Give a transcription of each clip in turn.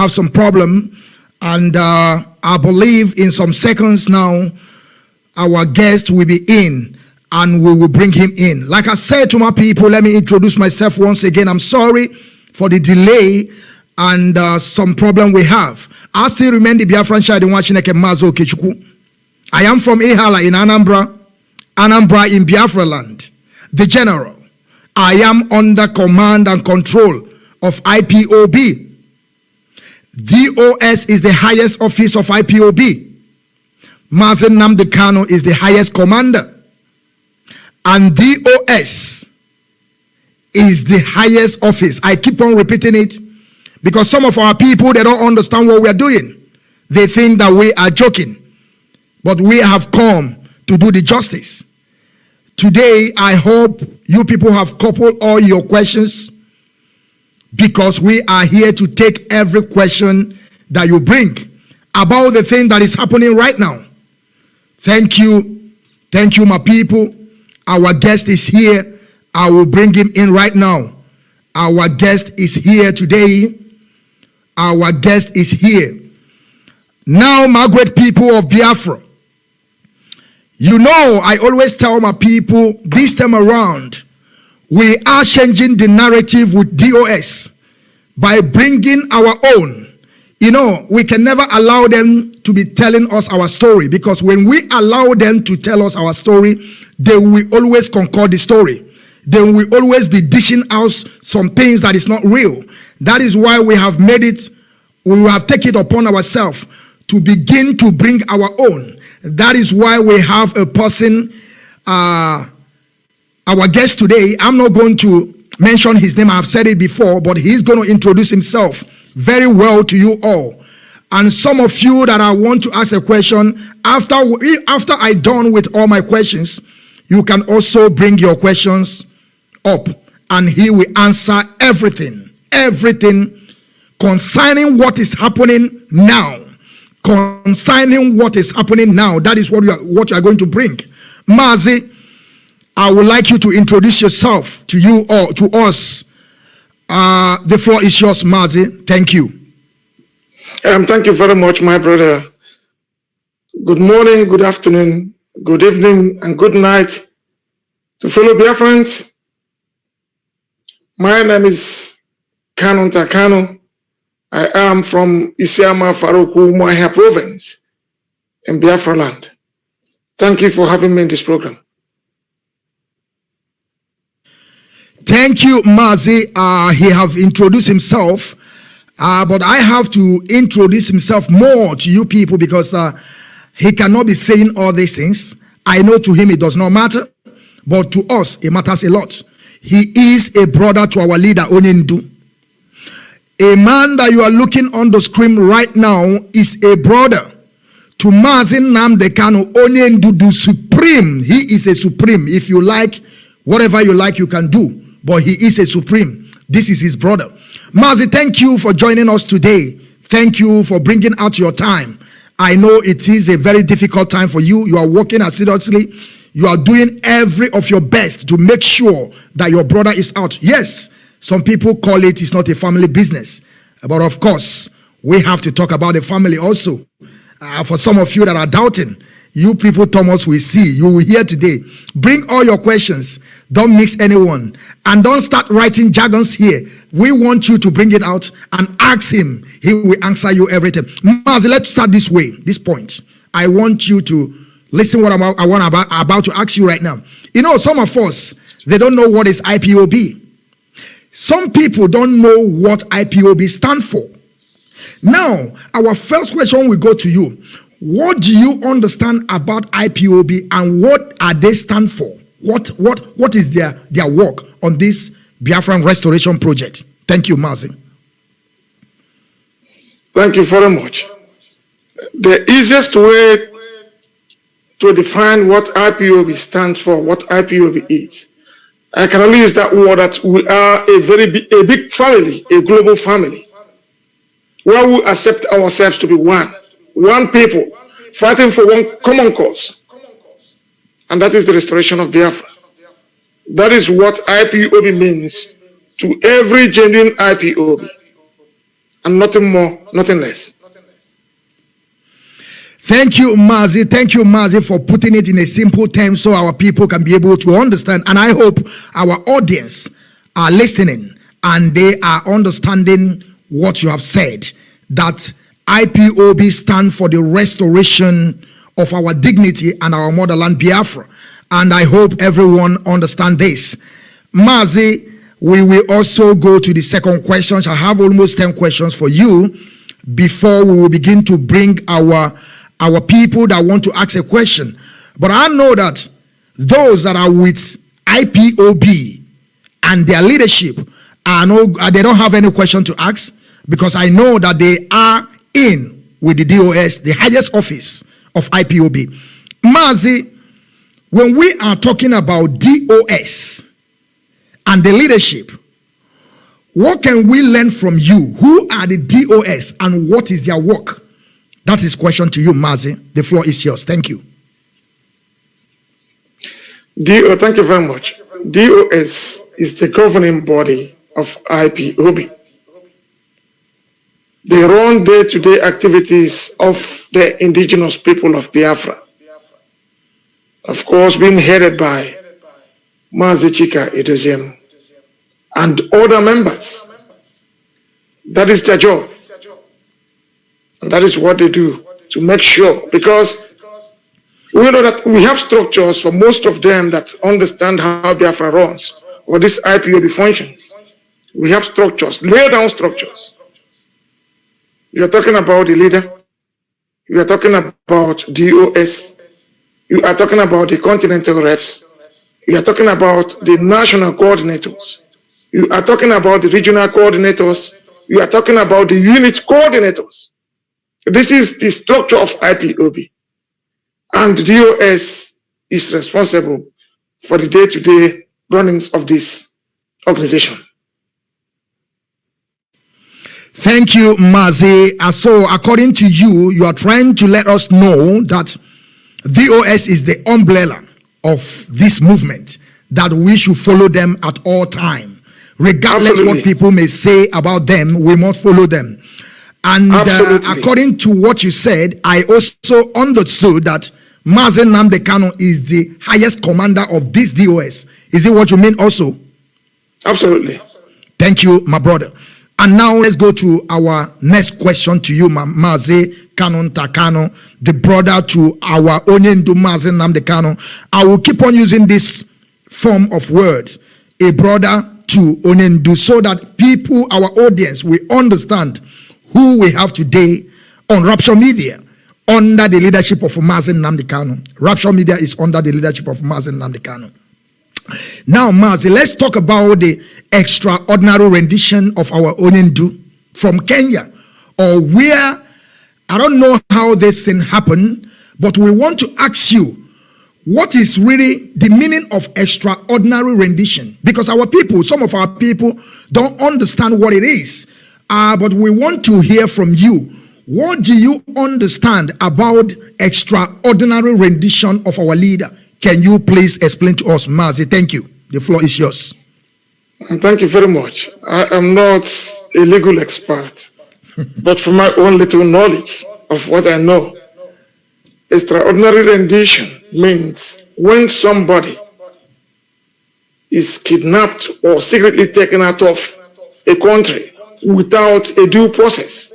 have some problem, and I believe in some seconds now, our guest will be in, and we will bring him in. Like I said to my people, let me introduce myself once again. I'm sorry for the delay and some problem we have. I still remain the Biafran child in Wachineke Mazi KANU. I am from Ihala in Anambra in Biafra land, the general. I am under command and control of IPOB. DOS is the highest office of IPOB. Mazi Nnamdi KANU is the highest commander. And DOS is the highest office. I keep on repeating it because some of our people, they don't understand what we are doing. They think that we are joking. But we have come to do the justice. Today, I hope you people have coupled all your questions, because we are here to take every question that you bring about the thing that is happening right now. Thank you. Thank you, my people. Our guest is here. I will bring him in right now. Our guest is here today. Our guest is here. Now, my great people of Biafra, you know, I always tell my people, this time around, we are changing the narrative with DOS by bringing our own. You know, we can never allow them to be telling us our story, because when we allow them to tell us our story, they will always concord the story. They will always be dishing out some things that is not real. That is why we have made it, we have taken it upon ourselves to begin to bring our own. That is why we have a person, our guest today. I'm not going to mention his name. I've said it before, but he's going to introduce himself very well to you all. And some of you that I want to ask a question, after I done with all my questions, you can also bring your questions up, and he will answer everything concerning what is happening now. Concerning what is happening now, that is what you are going to bring. Mazi, I would like you to introduce yourself to you or to us. The floor is yours, Mazi. Thank you. Thank you very much, my brother. Good morning, good afternoon, good evening, and good night to fellow Biafrans. My name is KANUNTA KANU. I am from Isiama Faruku Mahia province in Biafra land. Thank you for having me in this program. Thank you, Mazi. He have introduced himself, but I have to introduce himself more to you people, because he cannot be saying all these things. I know to him it does not matter, but to us it matters a lot. He is a brother to our leader, Nnamdi. A man that you are looking on the screen right now is a brother to Mazi Nnamdi KANU, Nnamdi Supreme. He is a supreme. If you like, whatever you like, you can do. But he is a supreme. This is his brother. Mazi, thank you for joining us today. Thank you for bringing out your time. I know it is a very difficult time for you. You are working assiduously. You are doing every of your best to make sure that your brother is out. Yes, some people call it's not a family business. But of course, we have to talk about the family also. For some of you that are doubting, you people, Thomas, will see. You will hear today. Bring all your questions. Don't mix anyone. And don't start writing jargons here. We want you to bring it out and ask him. He will answer you everything. Mazi, let's start this way, this point. I want you to listen what I'm about to ask you right now. You know, some of us, they don't know what is IPOB. Some people don't know what IPOB stand for. Now, our first question will go to you. What do you understand about IPOB and what are they stand for? What is their work on this Biafran restoration project? Thank you, Mazi. Thank you very much. The easiest way to define what IPOB stands for, what IPOB is, I can only use that word that we are a big family, a global family, where we accept ourselves to be one people, fighting for one common cause, and that is the restoration of Biafra. That is what IPOB means to every genuine IPOB. and nothing more, nothing less. Thank you, Mazi. Thank you, Mazi, for putting it in a simple term so our people can be able to understand. And I hope our audience are listening and they are understanding what you have said, that IPOB stand for the restoration of our dignity and our motherland Biafra. And I hope everyone understand this. Mazi, we will also go to the second question. I have almost 10 questions for you before we will begin to bring our people that want to ask a question. But I know that those that are with IPOB and their leadership they don't have any question to ask, because I know that they are in with the DOS, the highest office of IPOB. Mazi, when we are talking about DOS and the leadership, what can we learn from you? Who are the DOS and what is their work? That is question to you, Mazi. The floor is yours. Thank you. Thank you very much. DOS is the governing body of IPOB. They run day-to-day activities of the indigenous people of Biafra. Of course, being headed by Mazi Chika and other members. That is their job. And that is what they do to make sure, because we know that we have structures for most of them that understand how Biafra runs or this IPOB functions. We have structures, lay down structures. You are talking about the leader. You are talking about DOS. You are talking about the continental reps. You are talking about the national coordinators. You are talking about the regional coordinators. You are talking about the unit coordinators. This is the structure of IPOB. And the DOS is responsible for the day-to-day runnings of this organization. Thank you, Mazi. So according to you, you are trying to let us know that DOS is the umbrella of this movement, that we should follow them at all time. Regardless Absolutely. what people may say about them, we must follow them. And according to what you said, I also understood that Mazi Nnamdi Kanu is the highest commander of this DOS. Is it what you mean also? Absolutely. Thank you, my brother. And now let's go to our next question to you, Mazi KANUNTA KANU, the brother to our Onyendu Mazi Nnamdi Kanu. I will keep on using this form of words, a brother to Onyendu, so that people, our audience, will understand who we have today on Rapture Media under the leadership of Mazi Nnamdi Kanu. Rapture Media is under the leadership of Mazi Nnamdi Kanu. Now, Mazi, let's talk about the extraordinary rendition of our Onyendu from Kenya, or where, I don't know how this thing happened, but we want to ask you, what is really the meaning of extraordinary rendition? Because our people, some of our people don't understand what it is, but we want to hear from you. What do you understand about extraordinary rendition of our leader? Can you please explain to us, Mazi? Thank you. The floor is yours. Thank you very much. I am not a legal expert, but from my own little knowledge of what I know, extraordinary rendition means when somebody is kidnapped or secretly taken out of a country without a due process.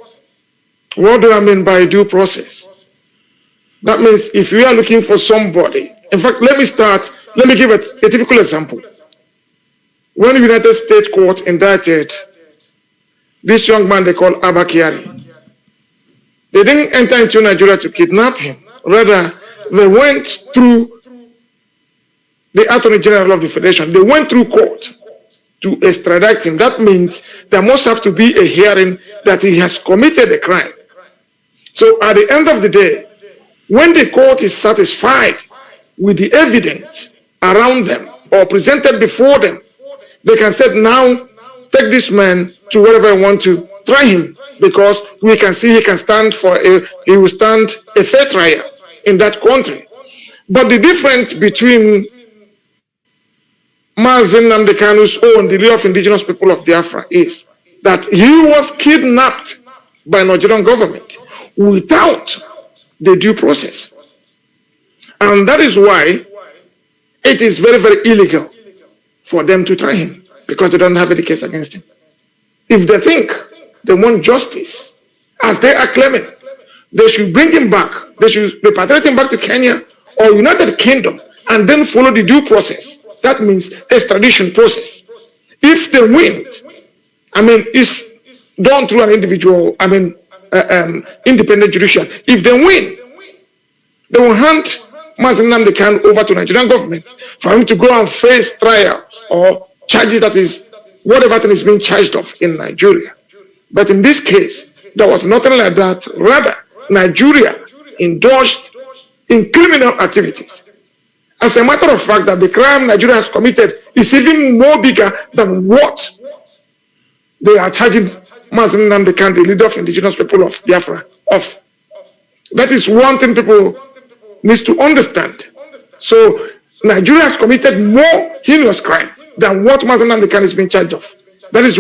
What do I mean by due process? That means if we are looking for somebody, in fact, let me give a typical example. When the United States court indicted this young man they call Abba Kyari, they didn't enter into Nigeria to kidnap him. Rather, they went through the Attorney General of the Federation. They went through court to extradite him. That means there must have to be a hearing that he has committed a crime. So at the end of the day, when the court is satisfied with the evidence around them or presented before them, they can say, now take this man to wherever I want to try him, because we can see he will stand a fair trial in that country. But the difference between Mazi Nnamdi Kanu's own, the leader of indigenous people of Biafra, is that he was kidnapped by Nigerian government without the due process. And that is why it is very, very illegal for them to try him, because they don't have any case against him. If they think they want justice, as they are claiming, they should bring him back. They should repatriate him back to Kenya or United Kingdom and then follow the due process. That means extradition process. If they win, it's done through an individual, independent judicial. If they win, they will hand Mazi Nnamdi Kanu over to Nigerian government for him to go and face trials or charges, that is, whatever thing is being charged of in Nigeria. But in this case, there was nothing like that. Rather, Nigeria indulged in criminal activities. As a matter of fact, that the crime Nigeria has committed is even more bigger than what they are charging Mazi Nnamdi Kanu, the leader of indigenous people of Biafra, of. That is one thing people need to understand. So Nigeria has committed more heinous crime than what Mazi Nnamdi Kanu is being charged of. That is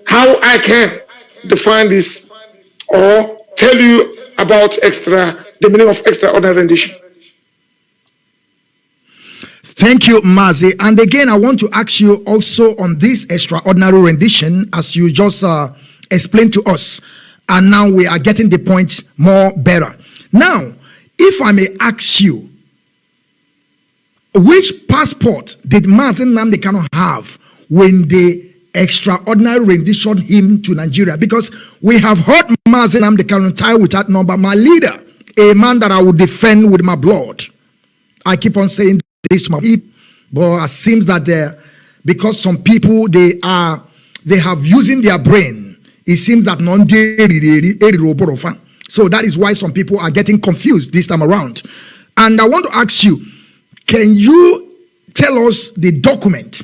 how I can define this or tell you about the meaning of extraordinary rendition. Thank you, Mazi. And again, I want to ask you also on this extraordinary rendition, as you just explained to us, and now we are getting the point more better. Now, if I may ask you, which passport did Mazi Nnamdi Kanu have when they extraordinary rendition him to Nigeria? Because we have heard Mazi Nnamdi Kanu tie with that number, my leader, a man that I will defend with my blood. I keep on saying this to my people, but it seems that because some people they have using their brain, it seems that so that is why some people are getting confused this time around. And I want to ask you, can you tell us the document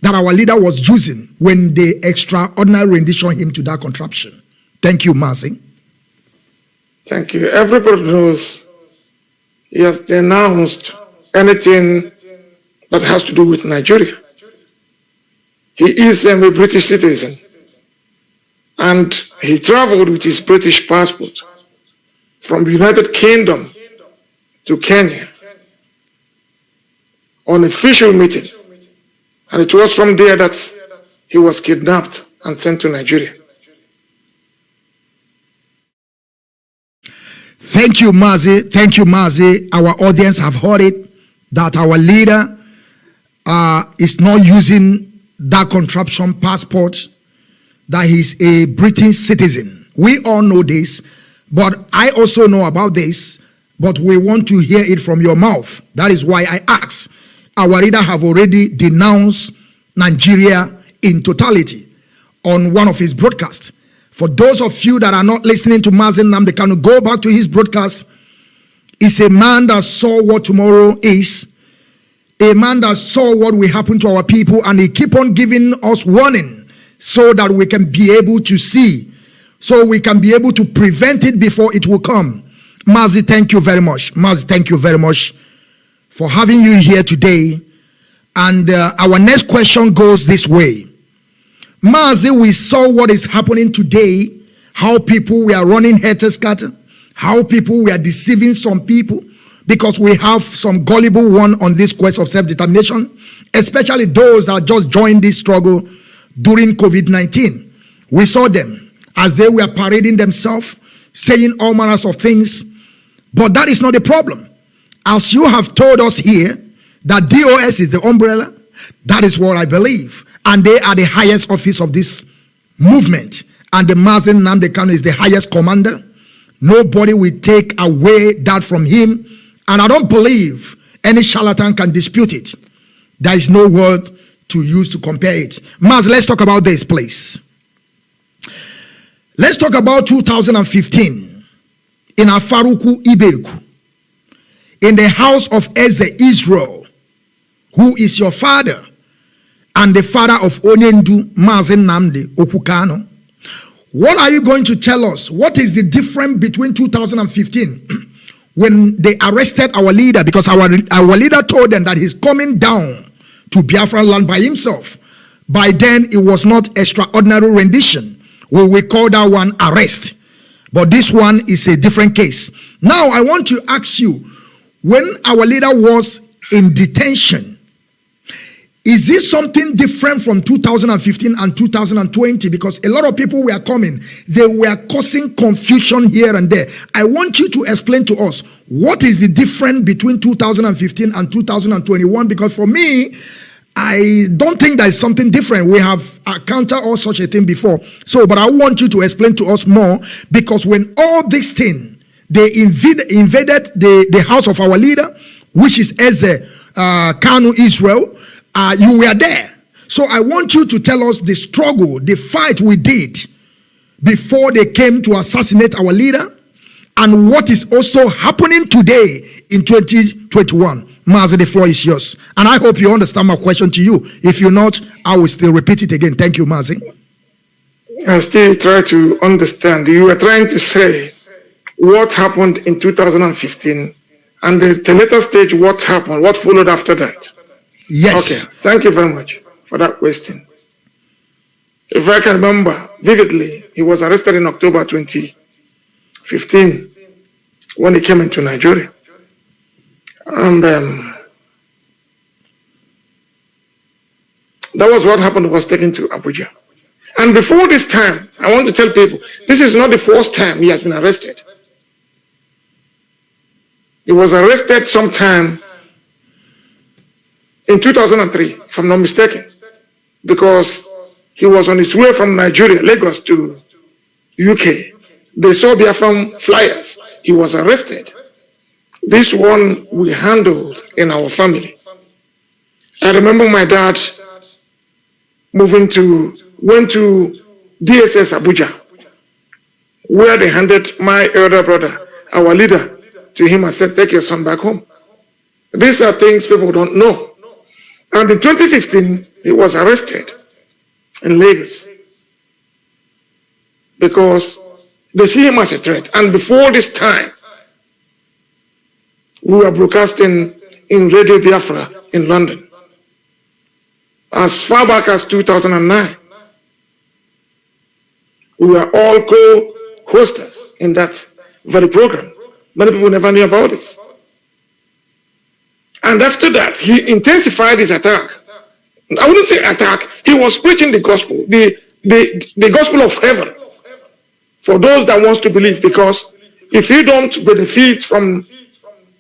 that our leader was using when they extraordinary rendition him to that contraption? Thank you, Mazi. Thank you. Everybody knows he has denounced anything that has to do with Nigeria. He is a British citizen, and he traveled with his British passport from United Kingdom to Kenya on an official meeting, and it was from there that he was kidnapped and sent to Nigeria. Thank you, Mazi. Thank you, Mazi. Our audience have heard it, that our leader is not using that contraption passport, that he's a British citizen. We all know this, but I also know about this, but we want to hear it from your mouth. That is why I ask. Our leader have already denounced Nigeria in totality on one of his broadcasts. For those of you that are not listening to Mazi Nnamdi Kanu, go back to his broadcast. He's a man that saw what tomorrow is, a man that saw what will happen to our people, and he keep on giving us warning so that we can be able to see, so we can be able to prevent it before it will come. Mazi, thank you very much. Mazi, thank you very much for having you here today. And our next question goes this way. Mazi, we saw what is happening today, how people were running head-to-scatter, how people were deceiving some people, because we have some gullible one on this quest of self-determination, especially those that just joined this struggle during COVID-19. We saw them as they were parading themselves, saying all manners of things, but that is not the problem. As you have told us here, that DOS is the umbrella, that is what I believe. And they are the highest office of this movement. And the Mazi Nnamdi Kanu is the highest commander. Nobody will take away that from him. And I don't believe any charlatan can dispute it. There is no word to use to compare it. Mazi, let's talk about this, please. Let's talk about 2015 in Afaruku Ibeku, in the house of Eze Israel, who is your father and the father of Onyendu Mazi Nnamdi Kanu. What are you going to tell us? What is the difference between 2015 when they arrested our leader? Because our leader told them that he's coming down to Biafra land by himself. By then, it was not extraordinary rendition. We will call that one arrest. But this one is a different case. Now, I want to ask you, when our leader was in detention, is this something different from 2015 and 2020? Because a lot of people were coming. They were causing confusion here and there. I want you to explain to us, what is the difference between 2015 and 2021? Because for me, I don't think there is something different. We have encountered all such a thing before. So, but I want you to explain to us more, because when all this thing, they invaded the house of our leader, which is Kanu, Israel, you were there. So I want you to tell us the struggle, the fight we did before they came to assassinate our leader, and what is also happening today in 2021. Mazi, the floor is yours. And I hope you understand my question to you. If you're not, I will still repeat it again. Thank you, Mazi. I still try to understand. You are trying to say what happened in 2015, and at the later stage, what happened, what followed after that. Yes. Okay, thank you very much for that question. If I can remember vividly, he was arrested in October 2015 when he came into Nigeria. And that was what happened, was taken to Abuja. And before this time, I want to tell people, this is not the first time he has been arrested. He was arrested sometime in 2003, if I'm not mistaken, because he was on his way from Nigeria, Lagos to UK. They saw Biafran flyers. He was arrested. This one we handled in our family. I remember my dad went to DSS Abuja, where they handed my elder brother, our leader, to him and said, take your son back home. These are things people don't know. And in 2015, he was arrested in Lagos because they see him as a threat. And before this time, we were broadcasting in Radio Biafra in London. As far back as 2009, we were all co-hosters in that very program. Many people never knew about it. And after that, he intensified his attack. I wouldn't say attack. He was preaching the gospel, the gospel of heaven for those that wants to believe. Because if you don't benefit from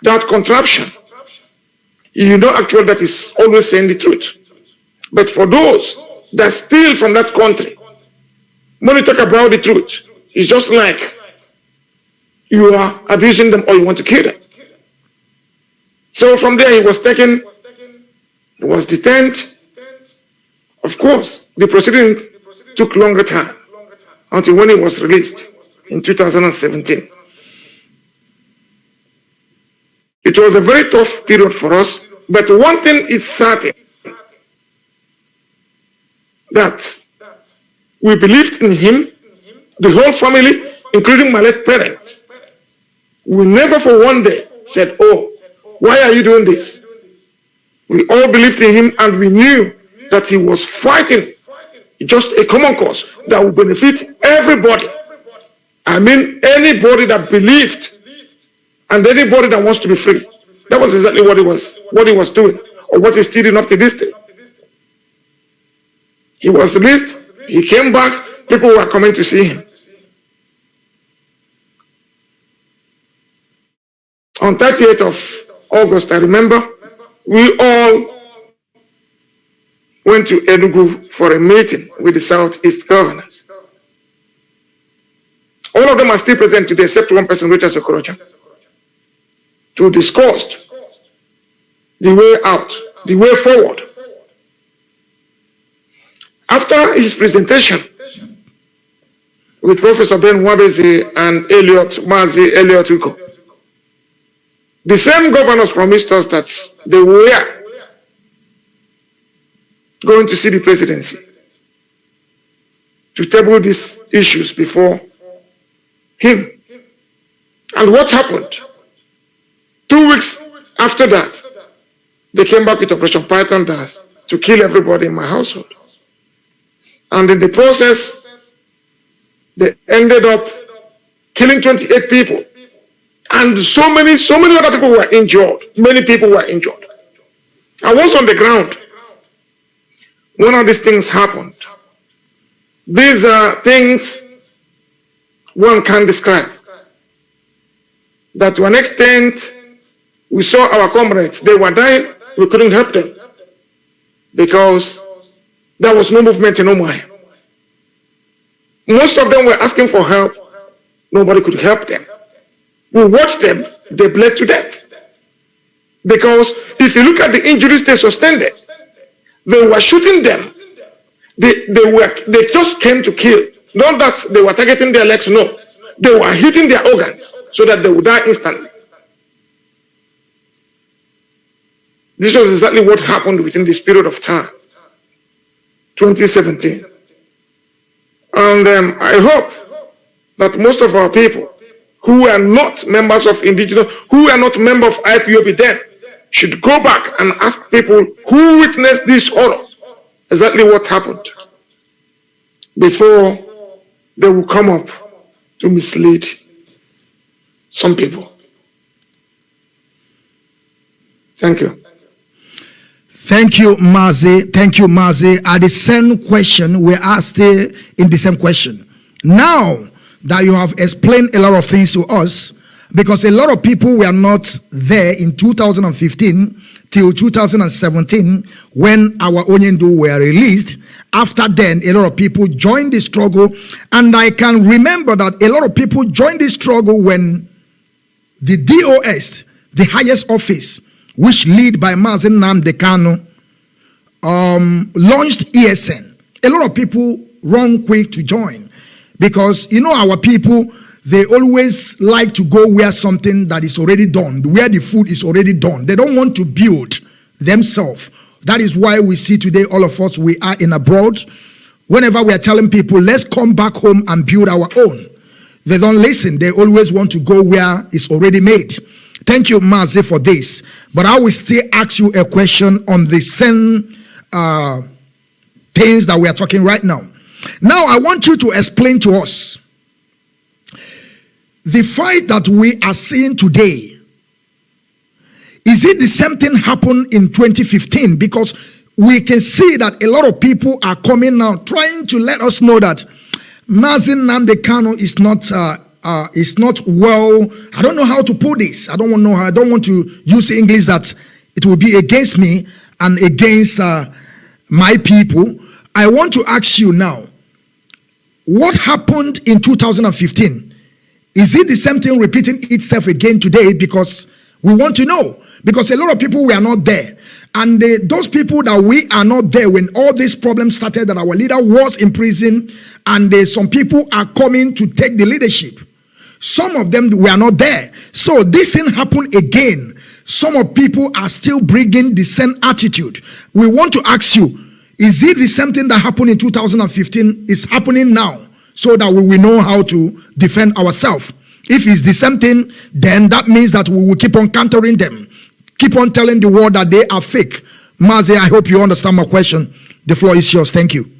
that contraption, you know actually that is always saying the truth. But for those that steal from that country, when you talk about the truth, it's just like you are abusing them or you want to kill them. So from there he was taken, he was detained. Of course, the proceeding took longer time until when he was released in 2017. It was a very tough period for us, but one thing is certain, that we believed in him, the whole family, including my late parents. We never for one day said, oh, why are you doing this? We all believed in him, and we knew that he was fighting just a common cause that would benefit everybody. I mean, anybody that believed and anybody that wants to be free. That was exactly what he was doing, or what he's still doing up to this day. He was released, he came back, people were coming to see him. On 30th of August, I remember, we all went to Enugu for a meeting with the Southeast governors. All of them are still present today, except one person, Richard Okorocha, to discuss the way out, the way forward. After his presentation with Professor Ben Wabezi and Mazi Uko, the same governors promised us that they were going to see the presidency to table these issues before him. And what happened? 2 weeks after that, they came back with Operation Python Dance to kill everybody in my household. And in the process, they ended up killing 28 people. And so many other people were injured. Many people were injured. I was on the ground when all these things happened. These are things one can't describe. That to an extent, we saw our comrades, they were dying, we couldn't help them because there was no movement in Umuahia. Most of them were asking for help, nobody could help them. We watched them, they bled to death. Because if you look at the injuries they sustained, they were shooting them. They just came to kill. Not that they were targeting their legs, no. They were hitting their organs so that they would die instantly. This was exactly what happened within this period of time, 2017. And I hope that most of our people who are not members of indigenous, who are not members of IPOB then, should go back and ask people who witnessed this horror, exactly what happened, before they will come up to mislead some people. Thank you. Thank you, Mazi. Thank you, Mazi. At the same question, we are still in the same question. Now that you have explained a lot of things to us, because a lot of people were not there in 2015 till 2017 when our Onyendu were released. After then, a lot of people joined the struggle. And I can remember that a lot of people joined the struggle when the DOS, the highest office, which led by Mazi Nnamdi KANU, launched ESN. A lot of people run quick to join because, you know, our people, they always like to go where something that is already done, where the food is already done. They don't want to build themselves. That is why we see today, all of us, we are in abroad. Whenever we are telling people, let's come back home and build our own, they don't listen. They always want to go where it's already made. Thank you, Mazi, for this. But I will still ask you a question on the same things that we are talking right now. Now, I want you to explain to us the fight that we are seeing today. Is it the same thing happened in 2015? Because we can see that a lot of people are coming now trying to let us know that Mazi Nnamdi KANU is not well. I don't know how to put this. I don't want to use English that it will be against me and against my people. I want to ask you now, what happened in 2015? Is it the same thing repeating itself again today? Because we want to know. Because a lot of people were not there. And those people that we are not there when all these problems started, that our leader was in prison, and some people are coming to take the leadership. Some of them were not there. So this thing happened again. Some of people are still bringing the same attitude. We want to ask you, is it the same thing that happened in 2015 is happening now, so that we will know how to defend ourselves? If it's the same thing, then that means that we will keep on countering them, keep on telling the world that they are fake. Mazi, I hope you understand my question. The floor is yours. Thank you.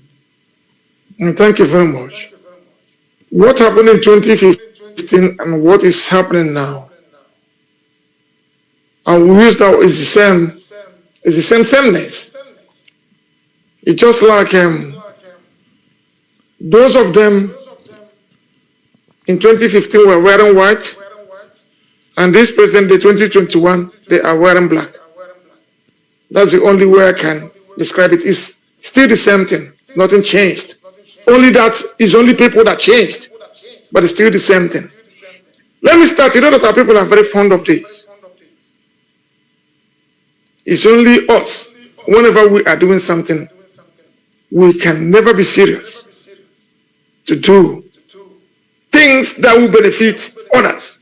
Thank you very much. What happened in 2015 and what is happening now, and we use that is the sameness. It's just like those of them in 2015 were wearing white, and this present day 2021 they are wearing black. That's the only way I can describe it. It's still the same thing. Nothing changed. Only that is only people that changed, but it's still the same thing. Let me start. You know that our people are very fond of this. It's only us. Whenever we are doing something, we can never be serious to do things that will benefit others.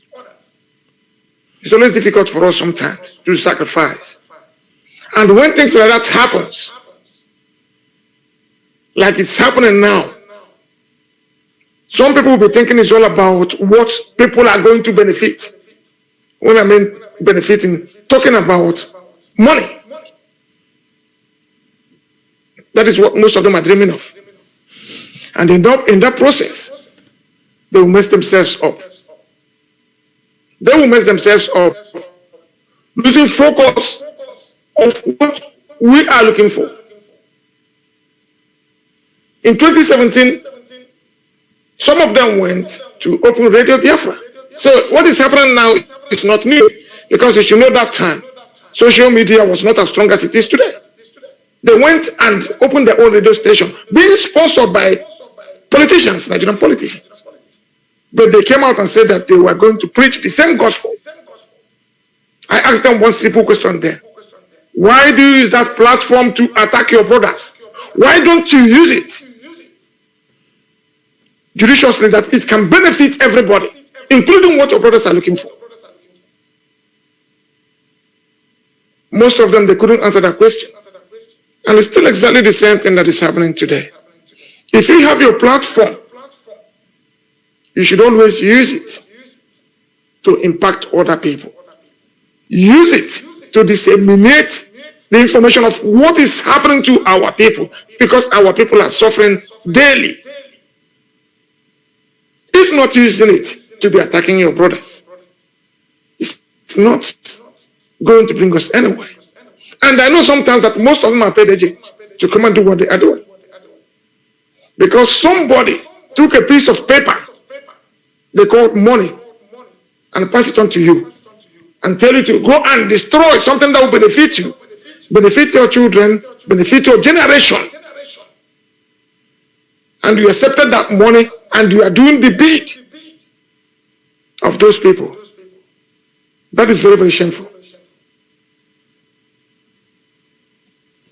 It's always difficult for us sometimes to sacrifice. And when things like that happens, like it's happening now, some people will be thinking it's all about what people are going to benefit. When I mean benefiting, talking about money. That is what most of them are dreaming of. And in that process, they will mess themselves up. They will mess themselves up, losing focus of what we are looking for. In 2017, some of them went to open Radio Biafra. So what is happening now is not new, because you should know that time, social media was not as strong as it is today. They went and opened their own radio station, being sponsored by politicians, Nigerian politicians. But they came out and said that they were going to preach the same gospel. I asked them one simple question there. Why do you use that platform to attack your brothers? Why don't you use it judiciously, that it can benefit everybody, including what your brothers are looking for? Most of them, they couldn't answer that question. And it's still exactly the same thing that is happening today. If you have your platform, you should always use it to impact other people. Use it to disseminate the information of what is happening to our people, because our people are suffering daily. It's not using it to be attacking your brothers. It's not going to bring us anywhere. And I know sometimes that most of them are paid agents to come and do what they are doing. Because somebody took a piece of paper they call money and pass it on to you and tell you to go and destroy something that will benefit you, benefit your children, benefit your generation. And you accepted that money and you are doing the deed of those people. That is very, very shameful.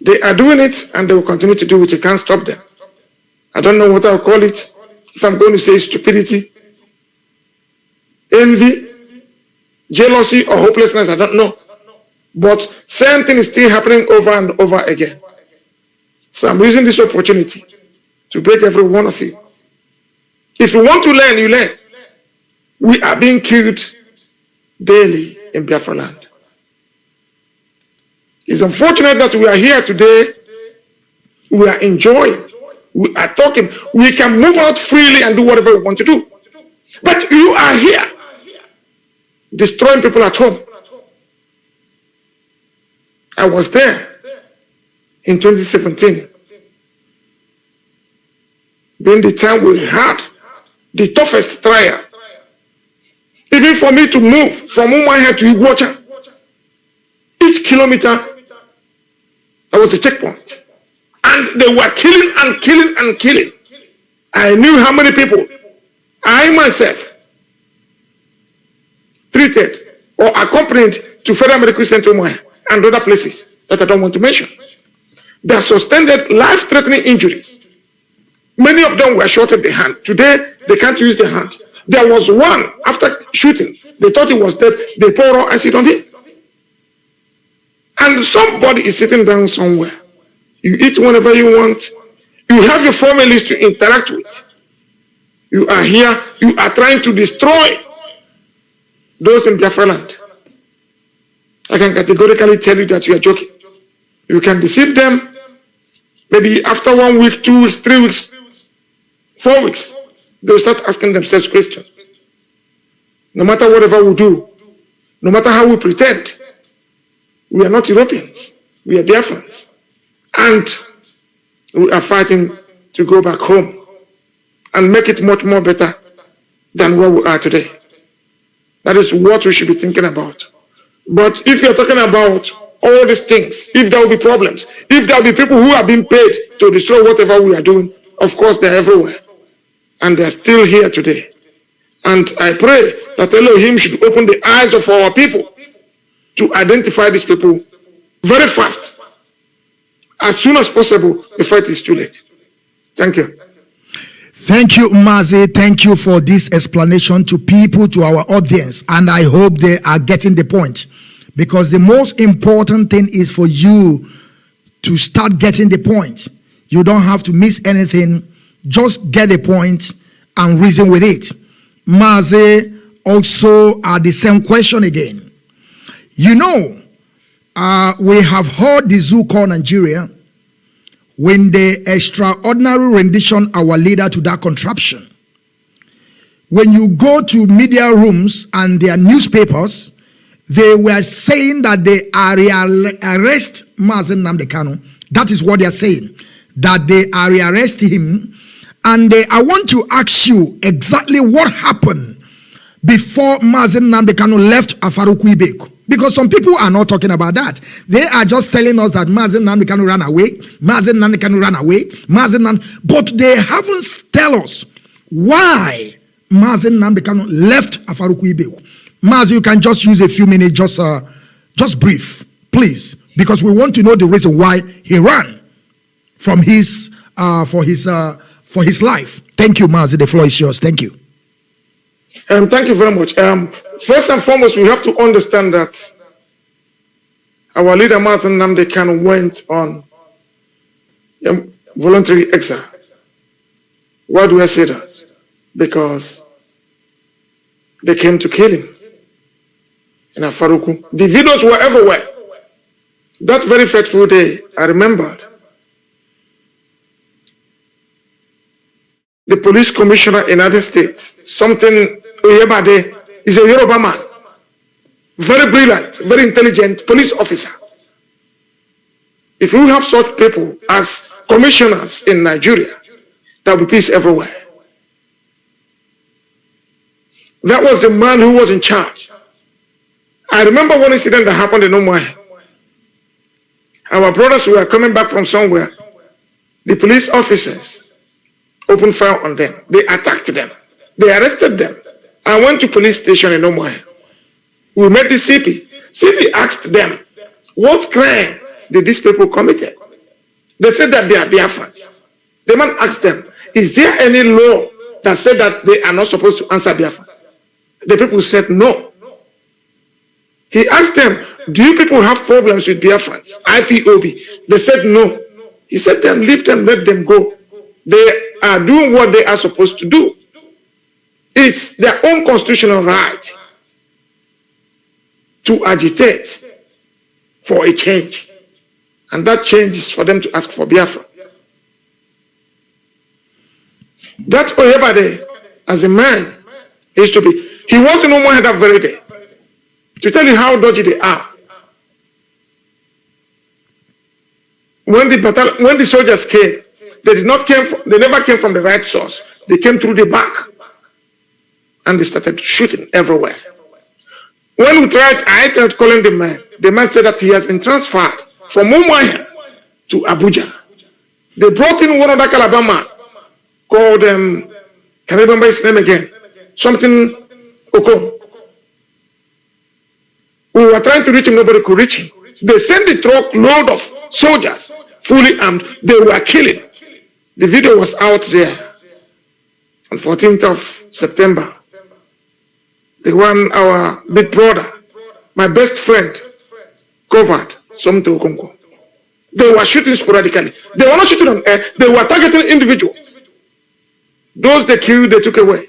They are doing it and they will continue to do it. You can't stop them. I don't know what I'll call it. If I'm going to say stupidity, envy, jealousy, or hopelessness, I don't know. But same thing is still happening over and over again. So I'm using this opportunity to beg every one of you. If you want to learn, you learn. We are being killed daily in Biafra land. It's unfortunate that we are here today. We are enjoying. We are talking. We can move out freely and do whatever we want to do. But you are here destroying people at home. I was there in 2017. Being the time we had the toughest trial. Even for me to move from Umuahia to Iguacha, each kilometer, there was a checkpoint. And they were killing and killing and killing. I knew how many people I myself treated or accompanied to Federal Medical Center and other places that I don't want to mention. They sustained life-threatening injuries. Many of them were shot at the hand. Today, they can't use their hand. There was one, after shooting, they thought he was dead. They poured raw acid on him. And somebody is sitting down somewhere. You eat whenever you want. You have your families to interact with. You are here. You are trying to destroy those in Biafra land. I can categorically tell you that you are joking. You can deceive them. Maybe after 1 week, 2 weeks, 3 weeks, 4 weeks, they will start asking themselves questions. No matter whatever we do, no matter how we pretend, we are not Europeans. We are Biafrans. And we are fighting to go back home and make it much more better than where we are today. That is what we should be thinking about. But if you're talking about all these things, if there will be problems, if there will be people who are being paid to destroy whatever we are doing, of course they're everywhere. And they're still here today. And I pray that Elohim should open the eyes of our people to identify these people very fast, as soon as possible, before it is too late. Thank you. Thank you, Mazi. Thank you for this explanation to people, to our audience. And I hope they are getting the point. Because the most important thing is for you to start getting the point. You don't have to miss anything. Just get the point and reason with it. Mazi also had the same question again. You know, we have heard the zoo called Nigeria, when the extraordinary rendition our leader to that contraption. When you go to media rooms and their newspapers, they were saying that they are arrest Mazi Nnamdi Kanu. That is what they are saying, that they are arresting him. And I want to ask you exactly what happened before Mazi Nnamdi Kanu left Afaruku Ibeku. Because some people are not talking about that. They are just telling us that Mazi Nnamdi Kanu ran away, Mazi Nnamdi Kanu ran away, but they haven't tell us why Mazi Nnamdi Kanu left Afaruku Ibeku. Mazi, you can just use a few minutes, just brief, please, because we want to know the reason why he ran from his for his life. Thank you, Mazi. The floor is yours. Thank you. Thank you very much. First and foremost, we have to understand that our leader Mazi Nnamdi Kanu went on voluntary exile. Why do I say that? Because they came to kill him in Afaruku. The videos were everywhere. That very fateful day, I remembered the police commissioner in other states, something Oyebade, is a Yoruba man, very brilliant, very intelligent police officer. If we have such people as commissioners in Nigeria, there will be peace everywhere. That was the man who was in charge. I remember one incident that happened in Umuahia. Our brothers were coming back from somewhere. The police officers opened fire on them. They attacked them. They arrested them. I went to police station in Umuahia. We met the CP. CP asked them, what crime did these people commit? They said that they are Biafrans. The man asked them, is there any law that said that they are not supposed to answer Biafrans? The people said no. He asked them, do you people have problems with Biafrans, IPOB? They said no. He said, then leave them, let them go. They are doing what they are supposed to do. It's their own constitutional right to agitate for a change. And that change is for them to ask for Biafra. That Oyebade, as a man, is to be. He was in Umuahia that very day. To tell you how dodgy they are. When the soldiers came, they never came from the right source. They came through the back. And they started shooting everywhere. When I tried calling the man said that he has been transferred from Umuahia to Abuja. They brought in one other Calabar man called, can I remember his name again? Something Oko. We were trying to reach him, nobody could reach him. They sent the truck load of soldiers, fully armed. They were killing. The video was out there on 14th of September. The one our big brother, my best friend, covered something Okonko. They were shooting sporadically. They were not shooting on air. They were targeting individuals. Those they killed, they took away.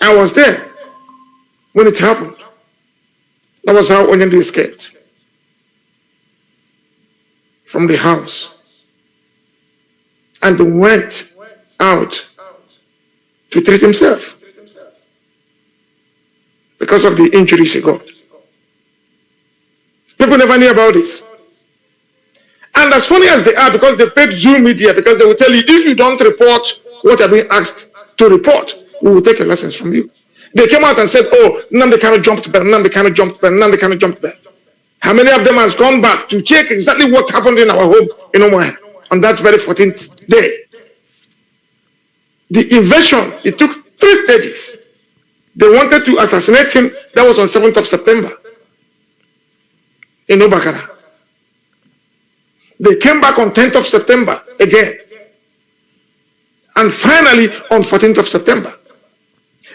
I was there when it happened. That was how Nnamdi escaped from the house and went out to treat himself because of the injuries he got. People never knew about this. And as funny as they are, because they paid Zoom media, because they will tell you, if you don't report what you're being asked to report, we will take a lessons from you. They came out and said, oh, Nnamdi Kanu jumped back, Nnamdi Kanu jumped back, Nnamdi Kanu jumped back. How many of them has gone back to check exactly what happened in our home in Umuahia on that very 14th day? The invasion, it took 3 stages. They wanted to assassinate him. That was on 7th of September in Obakara. They came back on 10th of September again. And finally on 14th of September.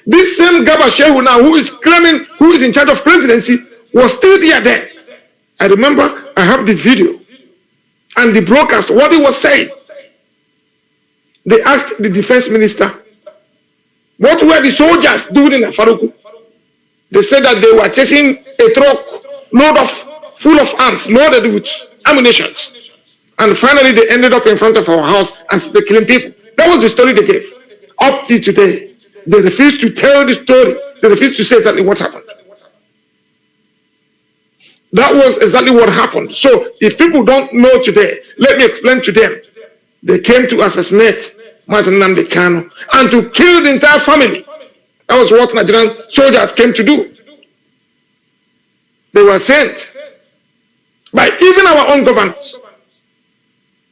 This same Gaba Shehu now, who is claiming, who is in charge of presidency, was still there then. I remember I have the video and the broadcast, what he was saying. They asked the defense minister, what were the soldiers doing in Afaruku? They said that they were chasing a truck load of full of arms, loaded with ammunition. And finally, they ended up in front of our house and they're killing people. That was the story they gave. Up till today, they refuse to tell the story. They refuse to say exactly what happened. That was exactly what happened. So if people don't know today, let me explain to them. They came to assassinate Mazi Nnamdi Kanu and to kill the entire family. That was what Nigerian soldiers came to do. They were sent by even our own governors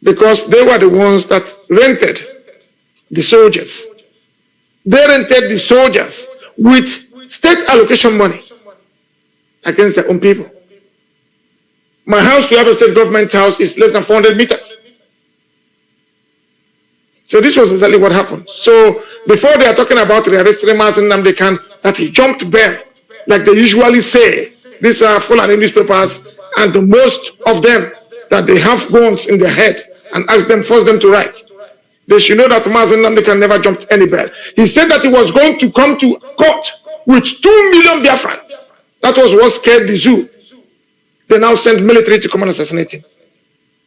because they were the ones that rented the soldiers. They rented the soldiers with state allocation money against their own people. My house to have a state government house is less than 400 meters. So this was exactly what happened. So before they are talking about rearresting Mazi Nnamdi Kanu, that he jumped bail, like they usually say, these are Fulani newspapers, and the most of them that they have guns in their head and force them to write. They should know that Mazi Nnamdi Kanu never jumped any bail. He said that he was going to come to court with 2 million Biafrans. That was what scared the zoo. They now send military to come and assassinate him.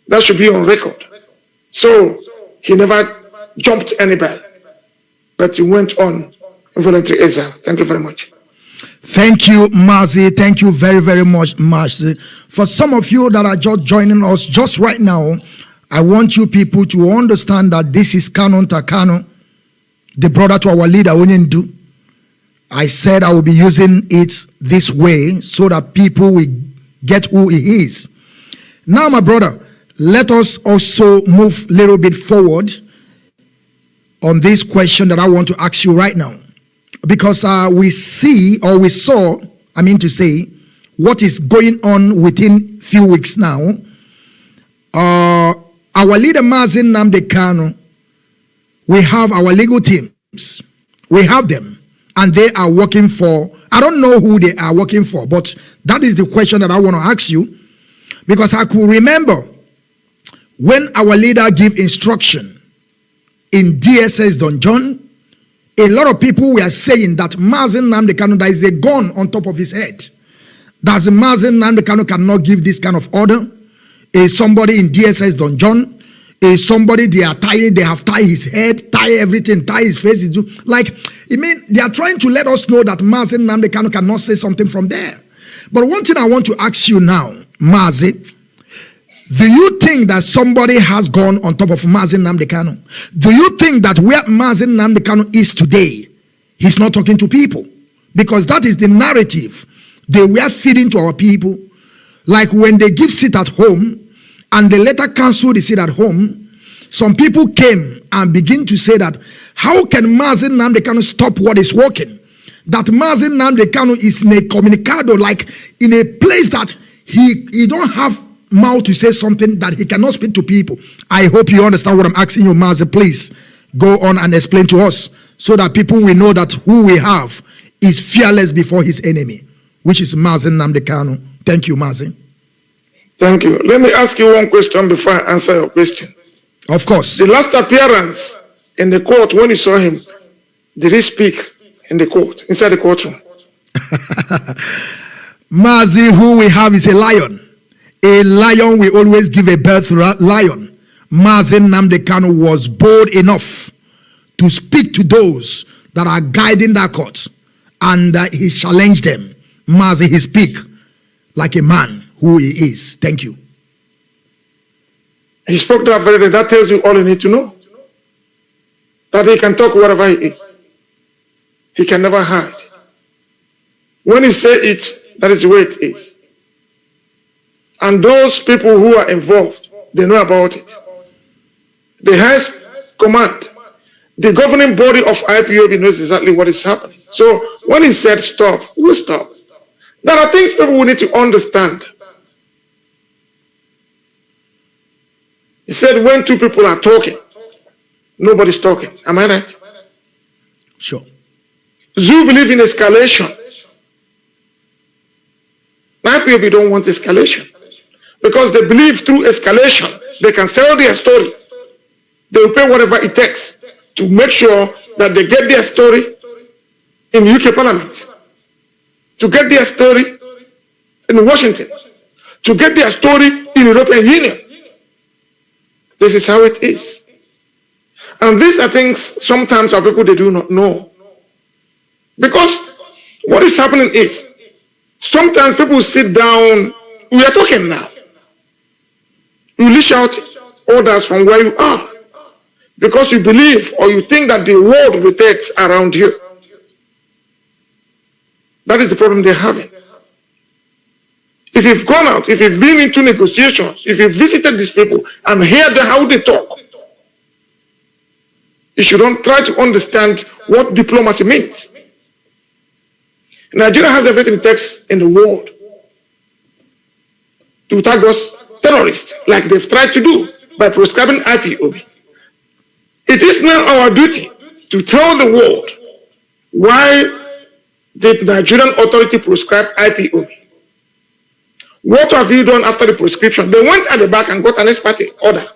That should be on record. So he never jumped any bail, but he went on voluntary exile. Thank you very much. Thank you, Mazi. Thank you very, very much, Mazi. For some of you that are just joining us just right now, I want you people to understand that this is KANUNTA KANU, the brother to our leader, Onyendu. I said I will be using it this way so that people will get who he is. Now, my brother, let us also move a little bit forward on this question that I want to ask you right now. Because we saw, what is going on within few weeks now. Our leader, Mazi Nnamdi Kanu, we have our legal teams. We have them. And they are working for, I don't know who they are working for, but that is the question that I want to ask you. Because I could remember when our leader gave instruction in DSS dungeon, a lot of people were saying that Mazi Nnamdi Kanu, there is a gun on top of his head. That Mazi Nnamdi Kanu cannot give this kind of order. Is somebody in DSS dungeon? Is somebody they have tied his head, tie everything, tie his face. They are trying to let us know that Mazi Nnamdi Kanu cannot say something from there. But one thing I want to ask you now, Mazi, do you think that somebody has gone on top of Mazi Nnamdi Kanu? Do you think that where Mazi Nnamdi Kanu is today, he's not talking to people? Because that is the narrative they were feeding to our people. Like when they give seat at home and they later cancel the seat at home, some people came and begin to say that, how can Mazi Nnamdi Kanu stop what is working? That Mazi Nnamdi Kanu is in a communicado, like in a place that he don't have mouth to say something, that he cannot speak to people. I hope you understand what I'm asking you, Mazi. Please go on and explain to us so that people will know that who we have is fearless before his enemy, which is Mazi Nnamdi Kanu. Thank you, Mazi. Thank you. Let me ask you one question before I answer your question. Of course. The last appearance in the court, when you saw him, did he speak in the court, inside the courtroom? Mazi, who we have is a lion. A lion will always give a birth to a lion. Mazi Nnamdi Kanu was bold enough to speak to those that are guiding that court, and he challenged them. Mazi, he speak like a man who he is. Thank you. He spoke that very day. That tells you all you need to know. That he can talk wherever he is. He can never hide. When he say it, that is the way it is. And those people who are involved, they know about it. The highest command, the governing body of IPOB knows exactly what is happening. So when he said stop, we'll stop. There are things people will need to understand. He said when two people are talking, nobody's talking. Am I right? Sure. Zoo believe in escalation. IPOB don't want escalation because they believe through escalation they can sell their story. They will pay whatever it takes to make sure that they get their story in UK Parliament, to get their story in Washington, to get their story in European Union. This is how it is. And these are things sometimes our people, they do not know. Because what is happening is, sometimes people sit down, we are talking now. You leash out orders from where you are, because you believe or you think that the world rotates around you. That is the problem they're having. If you've gone out, if you've been into negotiations, if you've visited these people and heard how they talk, you shouldn't try to understand what diplomacy means. Nigeria has everything it takes in the world to tag us terrorists, like they've tried to do by prescribing IPOB. It is now our duty to tell the world why the Nigerian authority prescribed IPOB. What have you done after the prescription? They went at the back and got an ex parte order.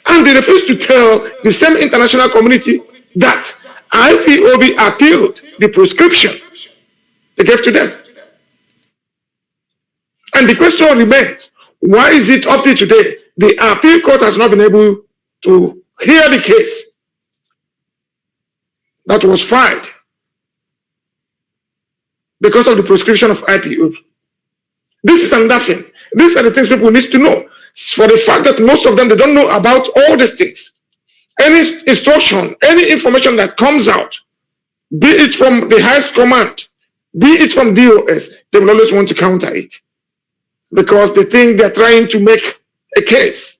And they refused to tell the same international community that IPOB appealed the prescription they gave to them. And the question remains, why is it up to today the appeal court has not been able to hear the case that was filed because of the prescription of IPOB? This is another thing. These are the things people need to know. For the fact that most of them, they don't know about all these things. Any instruction, any information that comes out, be it from the highest command, be it from DOS, they will always want to counter it. Because they think they're trying to make a case.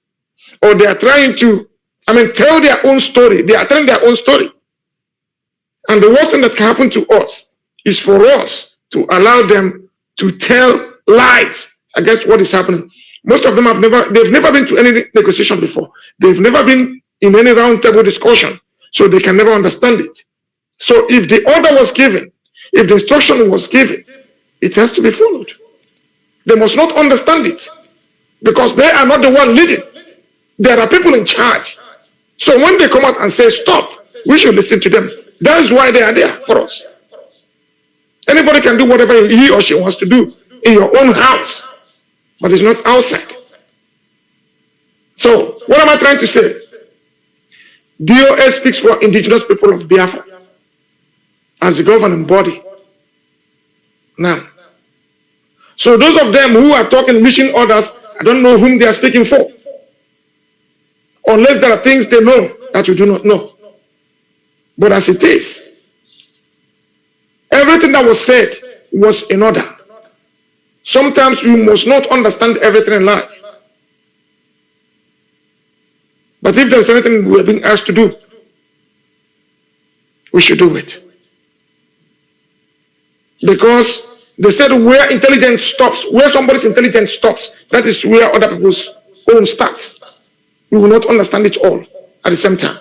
Or they are trying to, tell their own story. They are telling their own story. And the worst thing that can happen to us is for us to allow them to tell lies against what is happening. Most of them they've never been to any negotiation before. They've never been in any round table discussion, so they can never understand it. So if the order was given, if the instruction was given, it has to be followed. They must not understand it, because they are not the one leading. There are people in charge. So when they come out and say stop, we should listen to them. That is why they are there for us. Anybody can do whatever he or she wants to do in your own house, but it's not outside. So what am I trying to say? DOS speaks for indigenous people of Biafra as the governing body. Now, so those of them who are talking mission orders, I don't know whom they are speaking for. Unless there are things they know that you do not know. But as it is, everything that was said was in order. Sometimes you must not understand everything in life. But if there's anything we are being asked to do, we should do it. Because they said where intelligence stops, where somebody's intelligence stops, that is where other people's own starts. We will not understand it all at the same time.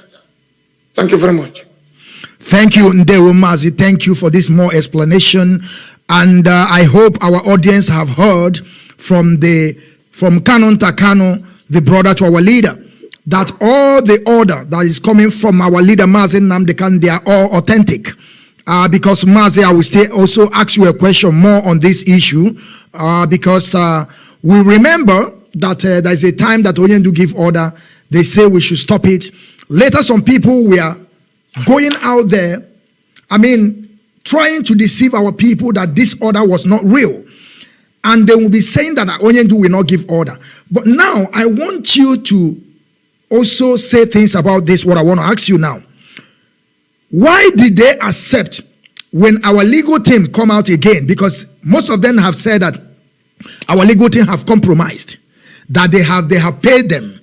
Thank you very much. Thank you, Mazi. Thank you for this more explanation. And I hope our audience have heard from Kanunta Kanu, the brother to our leader, that all the order that is coming from our leader, Mazi Nnamdi Kanu, they are all authentic. Because Mazi, I will still also ask you a question more on this issue, because we remember that there is a time that Onyendu give order, they say we should stop it. Later, some people were going out there, trying to deceive our people that this order was not real. And they will be saying that Onyendu will not give order. But now, I want you to also say things about this, what I want to ask you now. Why did they accept when our legal team come out again? Because most of them have said that our legal team have compromised, that they have paid them.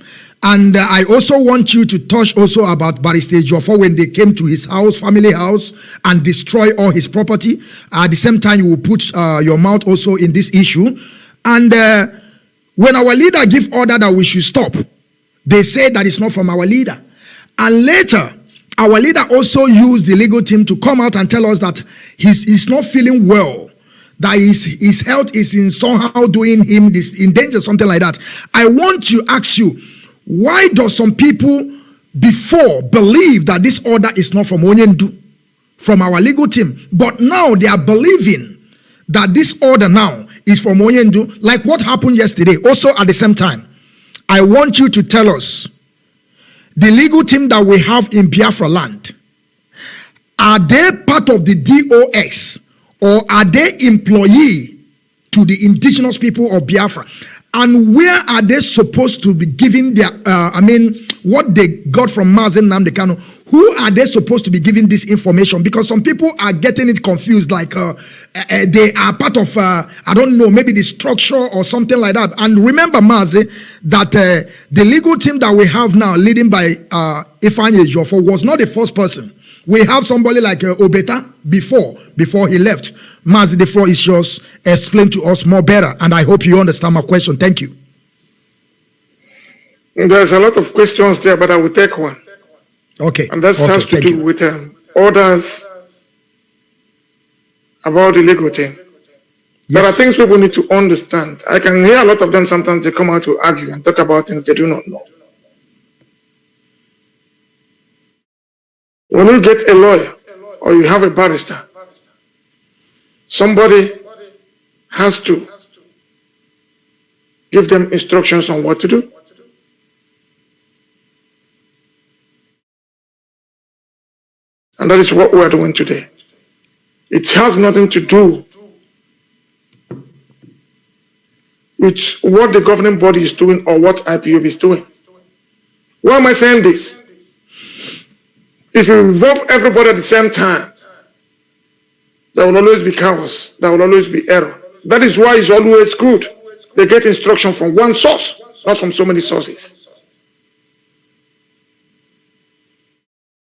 And I also want you to touch also about Barrister Joffo when they came to his house, family house, and destroy all his property. At the same time, you will put your mouth also in this issue. And when our leader give order that we should stop, they say that it's not from our leader. And later, our leader also used the legal team to come out and tell us that he's not feeling well, that his health is in somehow doing him this in danger, something like that. I want to ask you, why does some people before believe that this order is not from Onyendu, from our legal team, but now they are believing that this order now is from Oyendu, like what happened yesterday. Also at the same time, I want you to tell us, the legal team that we have in Biafra land, are they part of the DOS or are they employee to the indigenous people of Biafra? And where are they supposed to be giving their, what they got from Mazi Nnamdi Kanu? Who are they supposed to be giving this information? Because some people are getting it confused, like they are part of, I don't know, maybe the structure or something like that. And remember, Mazi, that the legal team that we have now, leading by Ifeanyi Ejiofor, was not the first person. We have somebody like Obeta before he left. Mazi, the floor is yours. Explain to us more better, and I hope you understand my question. Thank you. There's a lot of questions there, but I will take one. Okay. And that has to do with orders about the legal team. Yes. There are things people need to understand. I can hear a lot of them sometimes they come out to argue and talk about things they do not know. When you get a lawyer or you have a barrister, somebody has to give them instructions on what to do. And that is what we are doing today. It has nothing to do with what the governing body is doing or what IPOB is doing. Why am I saying this? If you involve everybody at the same time, there will always be chaos. There will always be error. That is why it's always good. They get instruction from one source, not from so many sources.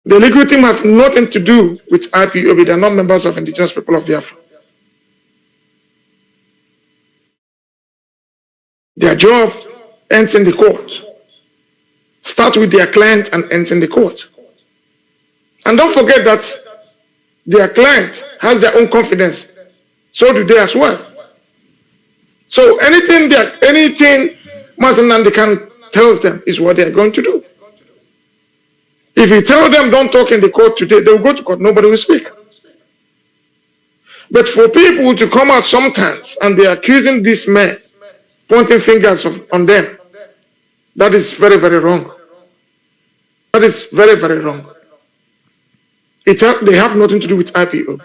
The legal team has nothing to do with IPOB. They are not members of indigenous people of Biafra. Their job ends in the court. Start with their client and ends in the court. And don't forget that their client has their own confidence. So do they as well. So anything Mazi Nnamdi Kanu tells them is what they are going to do. If you tell them don't talk in the court today, they will go to court, nobody will speak. But for people to come out sometimes and be accusing these men, pointing fingers on them, that is very, very wrong. That is very, very wrong. They have nothing to do with IPO.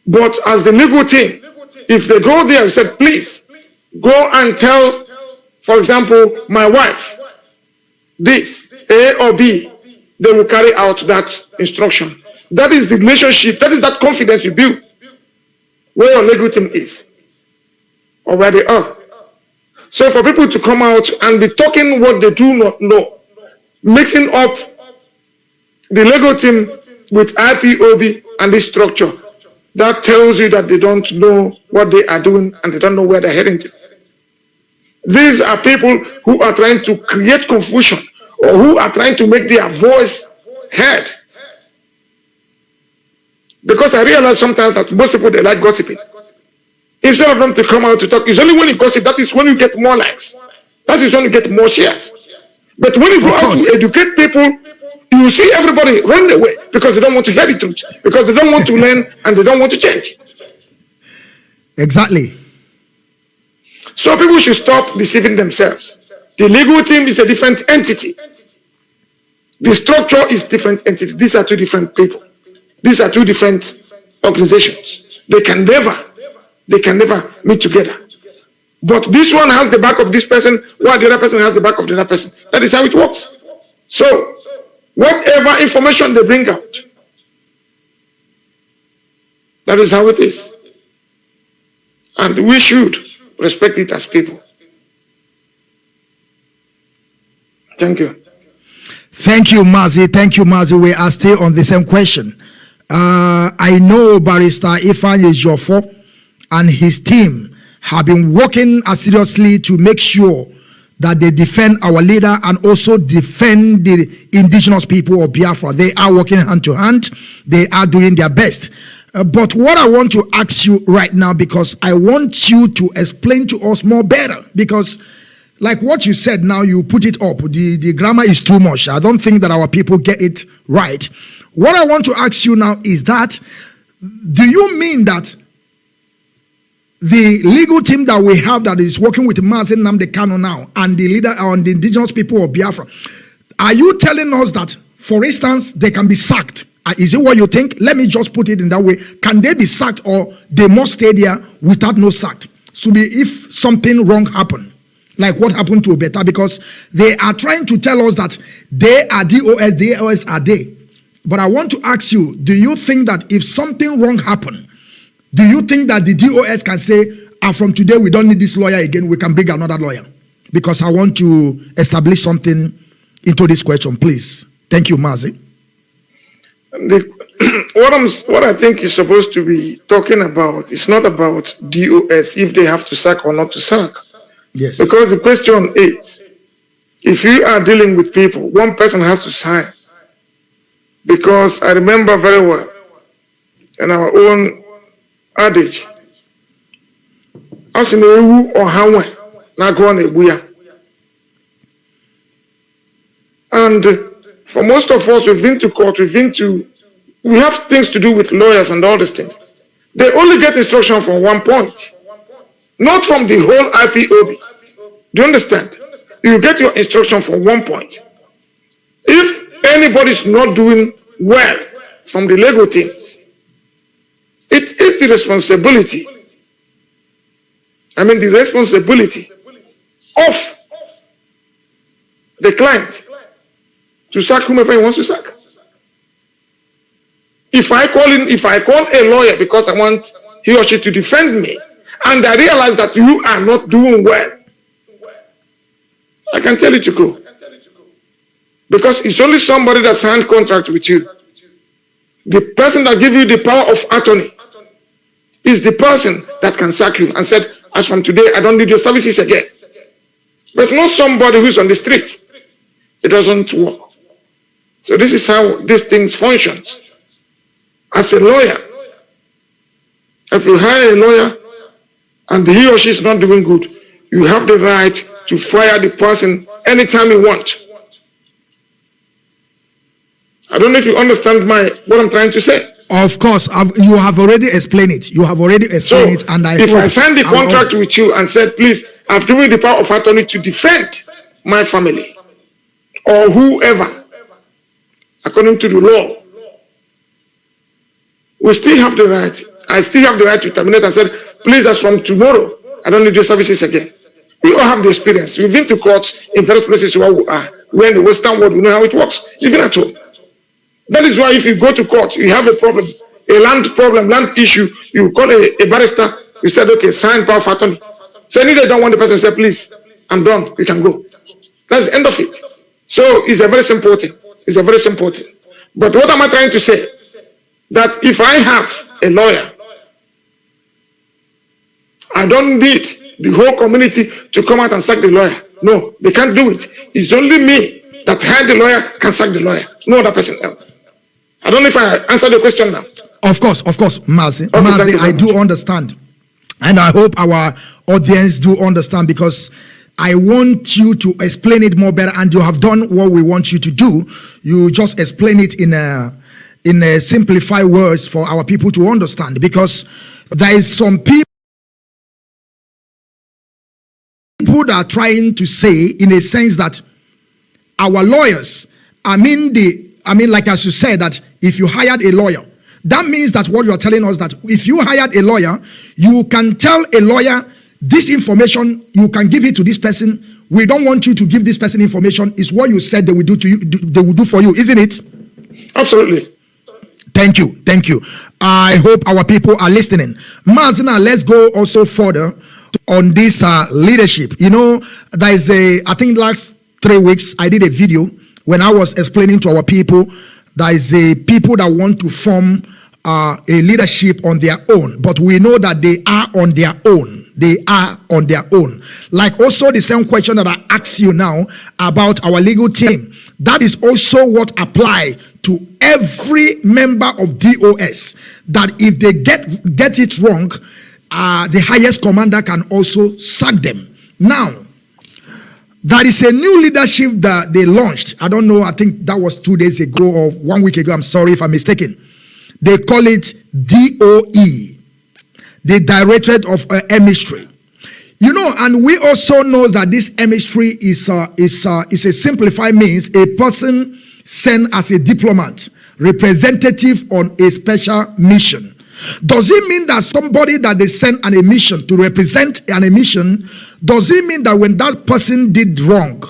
But as the legal team, if they go there and say, please, go and tell, for example, my wife, this, A or B, they will carry out that instruction. That is the relationship, that is that confidence you build where your legal team is or where they are. So for people to come out and be talking what they do not know, mixing up the legal team with IPOB and this structure, that tells you that they don't know what they are doing and they don't know where they're heading to. These are people who are trying to create confusion or who are trying to make their voice heard. Because I realize sometimes that most people, they like gossiping. Instead of them to come out to talk, it's only when you gossip, that is when you get more likes. That is when you get more shares. But when you go out to educate people, you see everybody run away because they don't want to hear the truth, because they don't want to learn and they don't want to change. Exactly. So people should stop deceiving themselves. The legal team is a different entity. The structure is different entity. These are two different people. These are two different organizations. They can never meet together. But this one has the back of this person, while the other person has the back of the other person. That is how it works. So, whatever information they bring out, that is how it is. And we should respect it as people. Thank you. Thank you, Mazi. Thank you, Mazi. We are still on the same question. I know Barrister Ifeanyi Ejiofor and his team have been working assiduously to make sure that they defend our leader and also defend the indigenous people of Biafra. They are working hand to hand. They are doing their best. But what I want to ask you right now, because I want you to explain to us more better, because like what you said now, you put it up. The grammar is too much. I don't think that our people get it right. What I want to ask you now is that, do you mean that the legal team that we have that is working with Mazi Nnamdi KANU now and the leader on the indigenous people of Biafra, are you telling us that, for instance, they can be sacked? Is it what you think? Let me just put it in that way. Can they be sacked, or they must stay there without no sacked? So if something wrong happened, like what happened to Obeta, because they are trying to tell us that they are DOS are they. But I want to ask you, do you think that if something wrong happened, do you think that the DOS can say, from today we don't need this lawyer again, we can bring another lawyer? Because I want to establish something into this question, please. Thank you, Mazi. What I think is supposed to be talking about is not about DOS, if they have to sack or not to sack. Yes. Because the question is, if you are dealing with people, one person has to sign. Because I remember very well, in our own adage, as in Ewu or Hanwe, Nagwan Ebuya. And for most of us, we've been to court, we have things to do with lawyers and all these things. They only get instruction from one point, not from the whole IPOB. Do you understand? You get your instruction from one point. If anybody's not doing well from the legal teams, it is the responsibility, the responsibility of the client to sack whomever he wants to sack. If I call a lawyer because I want he or she to defend me, and I realize that you are not doing well, I can tell you to go. Because it's only somebody that signed contract with you. The person that gives you the power of attorney is the person that can sack you and said, as from today, I don't need your services again. But not somebody who's on the street. It doesn't work. So this is how these things functions. As a lawyer, if you hire a lawyer and he or she is not doing good, you have the right to fire the person anytime you want. I don't know if you understand what I'm trying to say. Of course, you have already explained it. You have already explained it, and if I signed the contract with you and said, please, I've given you the power of attorney to defend my family or whoever, according to the law, we still have the right. I still have the right to terminate and said, please, as from tomorrow, I don't need your services again. We all have the experience. We've been to courts in various places where we are. We're in the Western world. We know how it works, even at home. That is why if you go to court, you have a problem, land issue, you call a barrister, you said, okay, sign power of attorney. So any day don't want the person to say, please, I'm done, you can go. That's the end of it. So it's a very simple thing. It's a very simple thing. But what am I trying to say? That if I have a lawyer, I don't need the whole community to come out and sack the lawyer. No, they can't do it. It's only me that hired the lawyer can sack the lawyer. No other person else. I don't know if I answered the question now. Of course, Mazi. Okay, Mazi, I do understand. And I hope our audience do understand, because I want you to explain it more better, and you have done what we want you to do. You just explain it in a simplified words for our people to understand, because there is some people that are trying to say, in a sense, that our lawyers, like as you said, that if you hired a lawyer, that means that what you're telling us, that if you hired a lawyer, you can tell a lawyer this information, you can give it to this person. We don't want you to give this person information. Is what you said they will do to you, they will do for you, isn't it? Absolutely. Thank you. I hope our people are listening. Mazina, let's go also further on this leadership. You know, there is I think last 3 weeks, I did a video when I was explaining to our people, there is people that want to form a leadership on their own, but we know that they are on their own. They are on their own. Like also the same question that I asked you now about our legal team. That is also what apply to every member of DOS. That if they get it wrong, the highest commander can also sack them. Now, there is a new leadership that they launched. I don't know, I think that was 2 days ago or 1 week ago. I'm sorry if I'm mistaken. They call it DOE. the Directorate of Emistry. You know, and we also know that this emistry is a simplified means a person sent as a diplomat, representative on a special mission. Does it mean that somebody that they send on a mission to represent an emission, does it mean that when that person did wrong,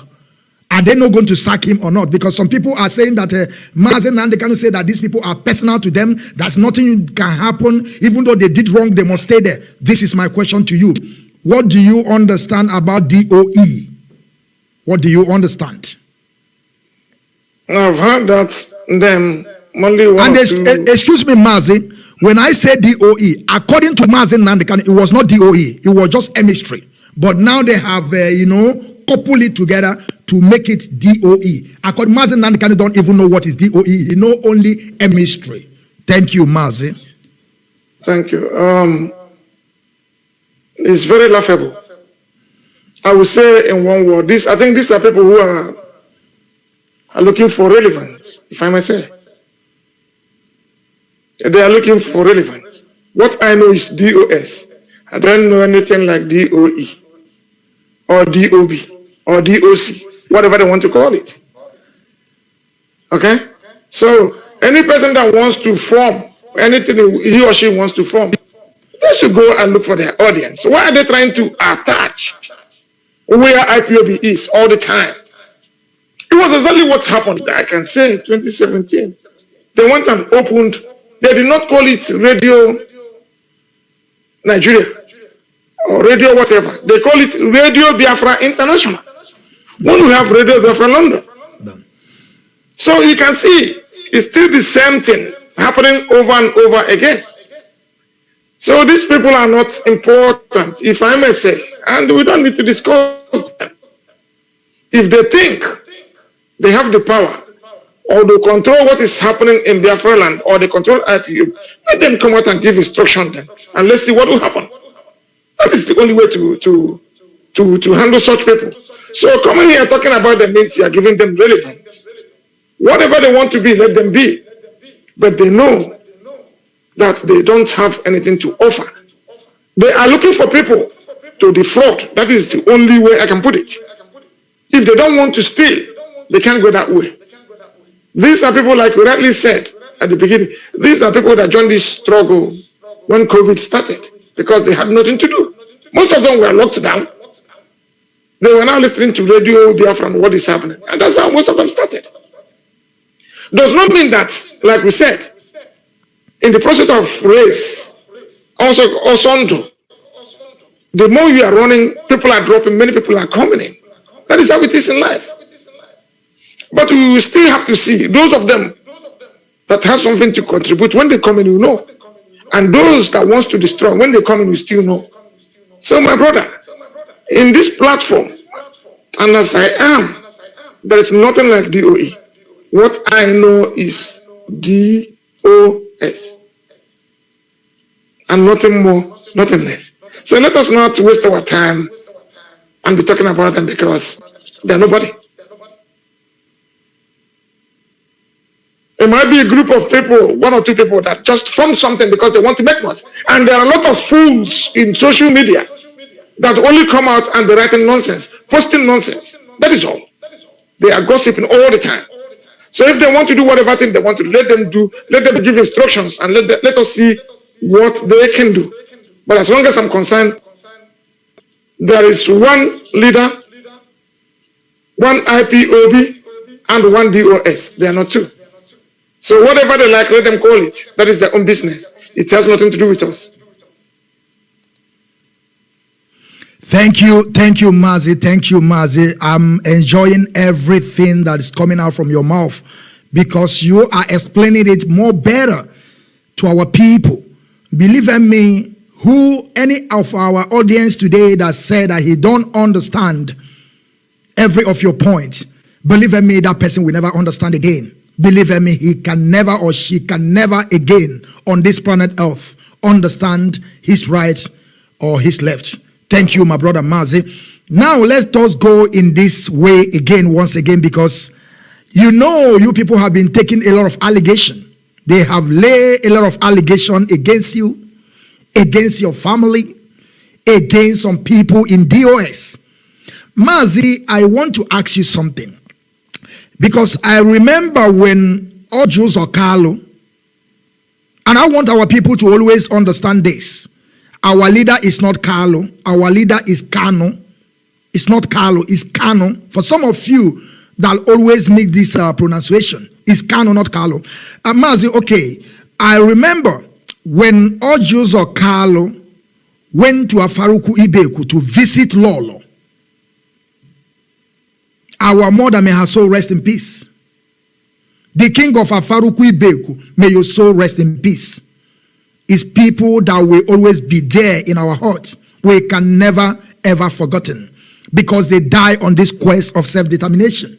are they not going to sack him or not? Because some people are saying that Mazi Nnamdi Kanu say that these people are personal to them, that nothing can happen, even though they did wrong, they must stay there. This is my question to you. What do you understand about DOE? What do you understand? I've heard that them only one. And excuse me, Mazi, when I say DOE, according to Mazi Nnamdi Kanu, it was not DOE, it was just emistry. But now they have, couple it together to make it DOE. According to Mazi Nnamdi Kanu, don't even know what is DOE. He know only emistry. Thank you, Mazi. Thank you. It's very laughable. I would say in one word, I think these are people who are looking for relevance, if I may say. They are looking for relevance. What I know is DOS. I don't know anything like DOE or DOB or DOC, whatever they want to call it. Okay? So any person that wants to form anything he or she wants to form, they should go and look for their audience. Why are they trying to attach where IPOB is all the time? It was exactly what happened, I can say, in 2017. They went and opened, they did not call it Radio Nigeria or Radio whatever. They call it Radio Biafra International. When we have Radio Biafra London. So you can see, it's still the same thing happening over and over again. So these people are not important, if I may say, and we don't need to discuss them. If they think they have the power or they control what is happening in Biafra land or they control IPU, let them come out and give instruction then, and let's see what will happen. That is the only way to handle such people. So coming here talking about them means you are giving them relevance. Whatever they want to be, let them be. But they know that they don't have anything to offer. They are looking for people to defraud. That is the only way I can put it. If they don't want to steal, they can't go that way. These are people, like we rightly said at the beginning, these are people that joined this struggle when COVID started because they had nothing to do. Most of them were locked down. They were now listening to Radio Biafra and what is happening. And that's how most of them started. Does not mean that, like we said, in the process of race, also the more you are running, people are dropping, many people are coming in. That is how it is in life. But we will still have to see those of them that have something to contribute. When they come in, you know. And those that wants to destroy, when they come in, we still know. So my brother, in this platform, and as I am, there is nothing like DOE. What I know is DOS. And nothing more, nothing less. So let us not waste our time and be talking about them because they're nobody. It might be a group of people, one or two people that just form something because they want to make noise. And there are a lot of fools in social media that only come out and be writing nonsense, posting nonsense. That is all. They are gossiping all the time. So if they want to do whatever thing they want to, let them do, let them give instructions and let us see what they can do. But as long as I'm concerned, there is one leader, one IPOB, and one DOS. They are not two. So whatever they like, let them call it. That is their own business. It has nothing to do with us. Thank you, Mazi. Thank you, Mazi. I'm enjoying everything that is coming out from your mouth because you are explaining it more better to our people. Believe in me, any of our audience today that said that he don't understand every of your points, believe in me, that person will never understand again. Believe in me, he can never or she can never again on this planet Earth understand his right or his left. Thank you, my brother Mazi. Now let's just go in this way again, once again, because you people have been taking a lot of allegation. They have laid a lot of allegation against you, against your family, against some people in DOS. Mazi, I want to ask you something. Because I remember when Ojus or Carlo, and I want our people to always understand this. Our leader is not Carlo. Our leader is Kanu. It's not Carlo, it's Kanu. For some of you that always make this pronunciation, it's Kanu, not Carlo. Mazi, okay, I remember when Ojus or Carlo went to Afaruku Ibeku to visit Lolo. Our mother, may her soul rest in peace. The king of Afaruku Ibeku, may your soul rest in peace. Is people that will always be there in our hearts. We can never ever forgotten, because they die on this quest of self-determination,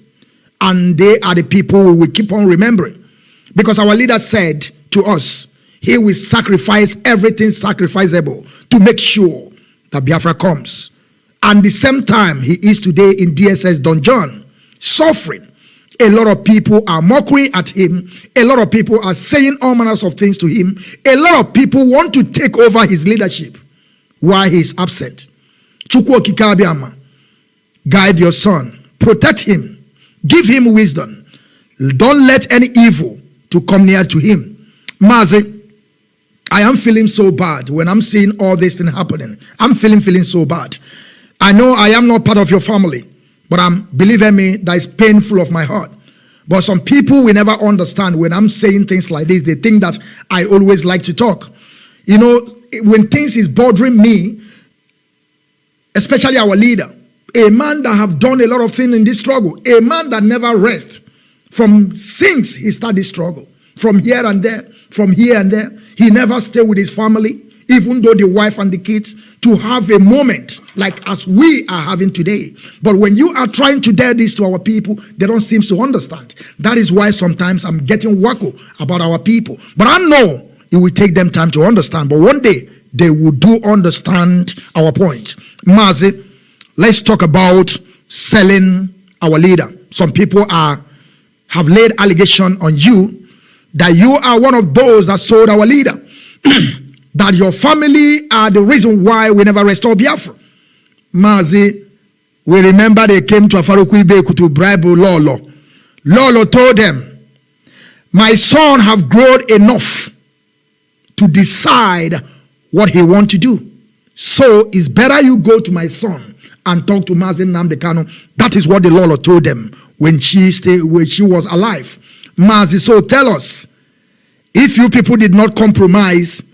and they are the people we will keep on remembering, because our leader said to us, he will sacrifice everything sacrificable to make sure that Biafra comes. And the same time he is today in DSS dungeon, suffering. A lot of people are mocking at him. A lot of people are saying all manners of things to him. A lot of people want to take over his leadership while he is absent. Chukwu Okike, guide your son. Protect him. Give him wisdom. Don't let any evil to come near to him. Mazi, I am feeling so bad when I'm seeing all this thing happening. I'm feeling so bad. I know I am not part of your family, but believe me, that is painful of my heart. But some people will never understand when I'm saying things like this. They think that I always like to talk. You know, when things is bothering me, especially our leader, a man that have done a lot of things in this struggle, a man that never rests from since he started this struggle, from here and there, from here and there. He never stayed with his family, even though the wife and the kids, to have a moment like as we are having today. But when you are trying to tell this to our people, they don't seem to understand. That is why sometimes I'm getting wacko about our people. But I know it will take them time to understand. But one day, they will do understand our point. Mazi, let's talk about selling our leader. Some people have laid allegation on you that you are one of those that sold our leader. That your family are the reason why we never restore Biafra. Mazi, we remember they came to Afaruku Ibeku to bribe Lolo. Lolo told them, my son have grown enough to decide what he want to do. So it's better you go to my son and talk to Mazi Nnamdi Kanu. That is what the Lolo told them when she was alive. Mazi, so tell us, if you people did not compromise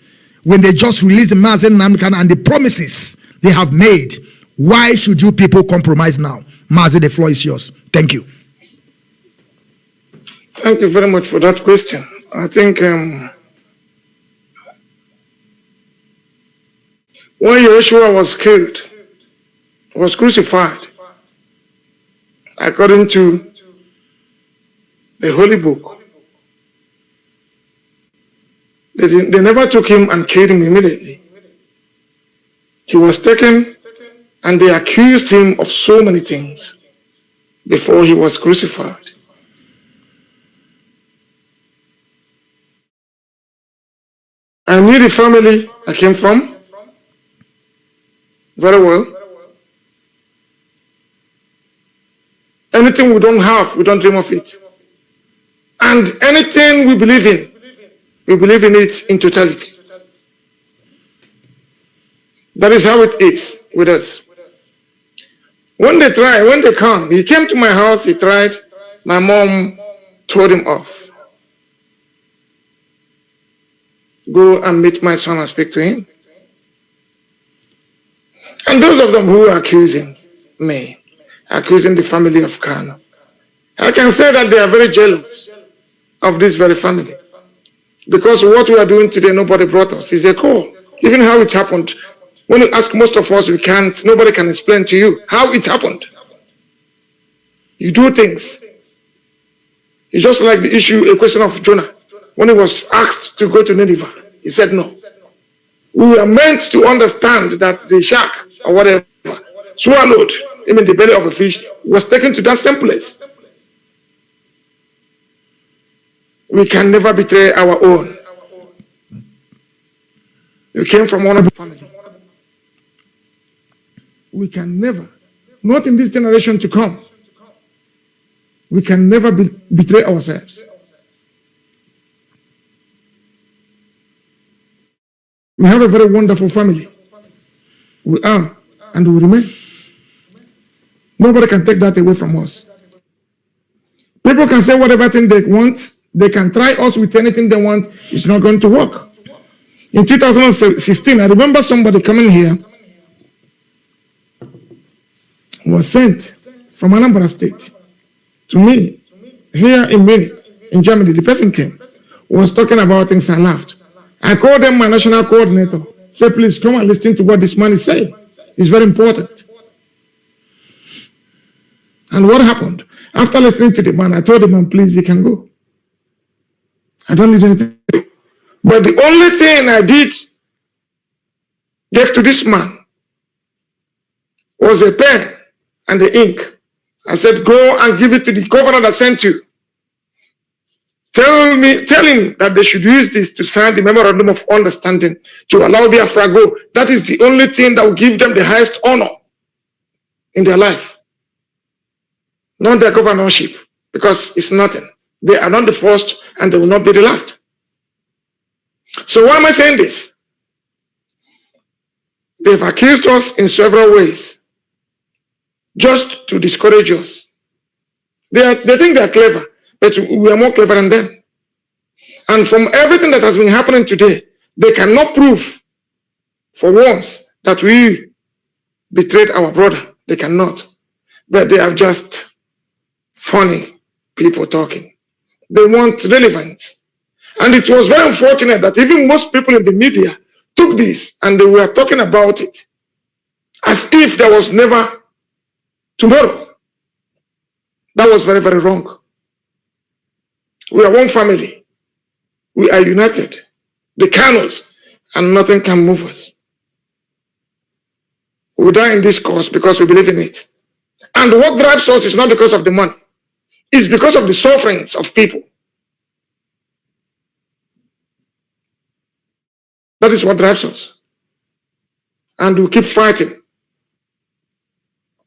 when they just released Mazi Nnamdi Kanu and the promises they have made, why should you people compromise now? Mazi, the floor is yours. Thank you. Thank you very much for that question. I think when Yeshua was killed, was crucified, according to the Holy Book, they never took him and killed him immediately. He was taken and they accused him of so many things before he was crucified. I knew the family I came from very well. Anything we don't have, we don't dream of it. And anything we believe in it in totality. That is how it is with us. When they come, he came to my house, he tried, my mom told him off. Go and meet my son and speak to him. And those of them who are accusing me, accusing the family of Kanu, I can say that they are very jealous of this very family. Because what we are doing today, nobody brought us. It's a call. Even how it happened. When you ask most of us, nobody can explain to you how it happened. You do things. It's just like the issue, a question of Jonah. When he was asked to go to Nineveh, he said no. We are meant to understand that the shark or whatever swallowed him in the belly of a fish was taken to that same place. We can never betray our own. You came from one of the family. We can never, not in this generation to come, we can never betray ourselves. We have a very wonderful family. We are and we remain. Nobody can take that away from us. People can say whatever thing they want. They can try us with anything they want. It's not going to work. In 2016, I remember somebody coming here was sent from Anambra State to me here in Munich, in Germany. The person came, was talking about things. I laughed. I called them my national coordinator. Said, please come and listen to what this man is saying. It's very important. And what happened? After listening to the man, I told the man, please, you can go. I don't need anything. But the only thing I did give to this man was a pen and the ink. I said, go and give it to the governor that sent you. Tell him that they should use this to sign the memorandum of understanding to allow Biafra go. That is the only thing that will give them the highest honor in their life. Not their governorship, because it's nothing. They are not the first and they will not be the last. So why am I saying this? They've accused us in several ways just to discourage us. They think they are clever, but we are more clever than them. And from everything that has been happening today, they cannot prove for once that we betrayed our brother. They cannot. But they are just funny people talking. They want relevance. And it was very unfortunate that even most people in the media took this and they were talking about it as if there was never tomorrow. That was very, very wrong. We are one family. We are united. The Kanus, and nothing can move us. We die in this cause because we believe in it. And what drives us is not because of the money. It's because of the sufferings of people. That is what drives us. And we'll keep fighting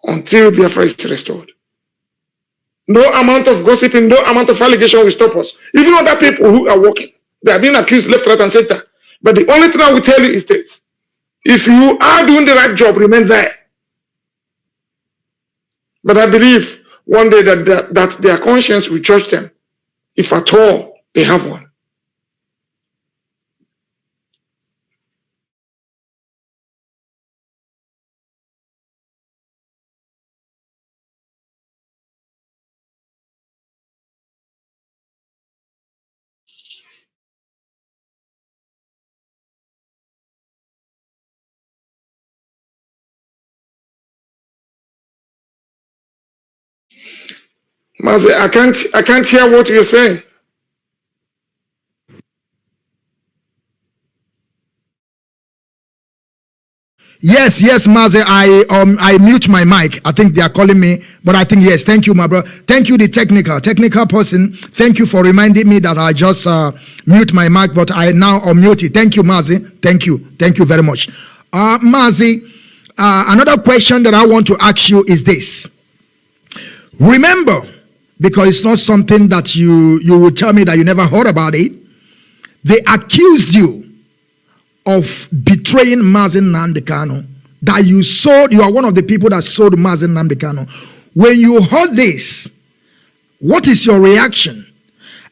until Biafra is restored. No amount of gossiping, no amount of allegation will stop us. Even other people who are working, they are being accused left, right, and center. But the only thing I will tell you is this. If you are doing the right job, remain there. But I believe one day that their conscience will judge them, if at all they have one. Mazi, I can't hear what you're saying. Yes, Mazi, I mute my mic. I think they are calling me, but I think yes. Thank you, my brother. Thank you, the technical person. Thank you for reminding me that I just mute my mic, but I now unmute it. Thank you, Mazi. Thank you very much. Mazi, another question that I want to ask you is this. Remember, because it's not something that you will tell me that you never heard about it. They accused you of betraying Mazi Nnamdi Kanu, that you are one of the people that sold Mazi Nnamdi Kanu. When you heard this, what is your reaction?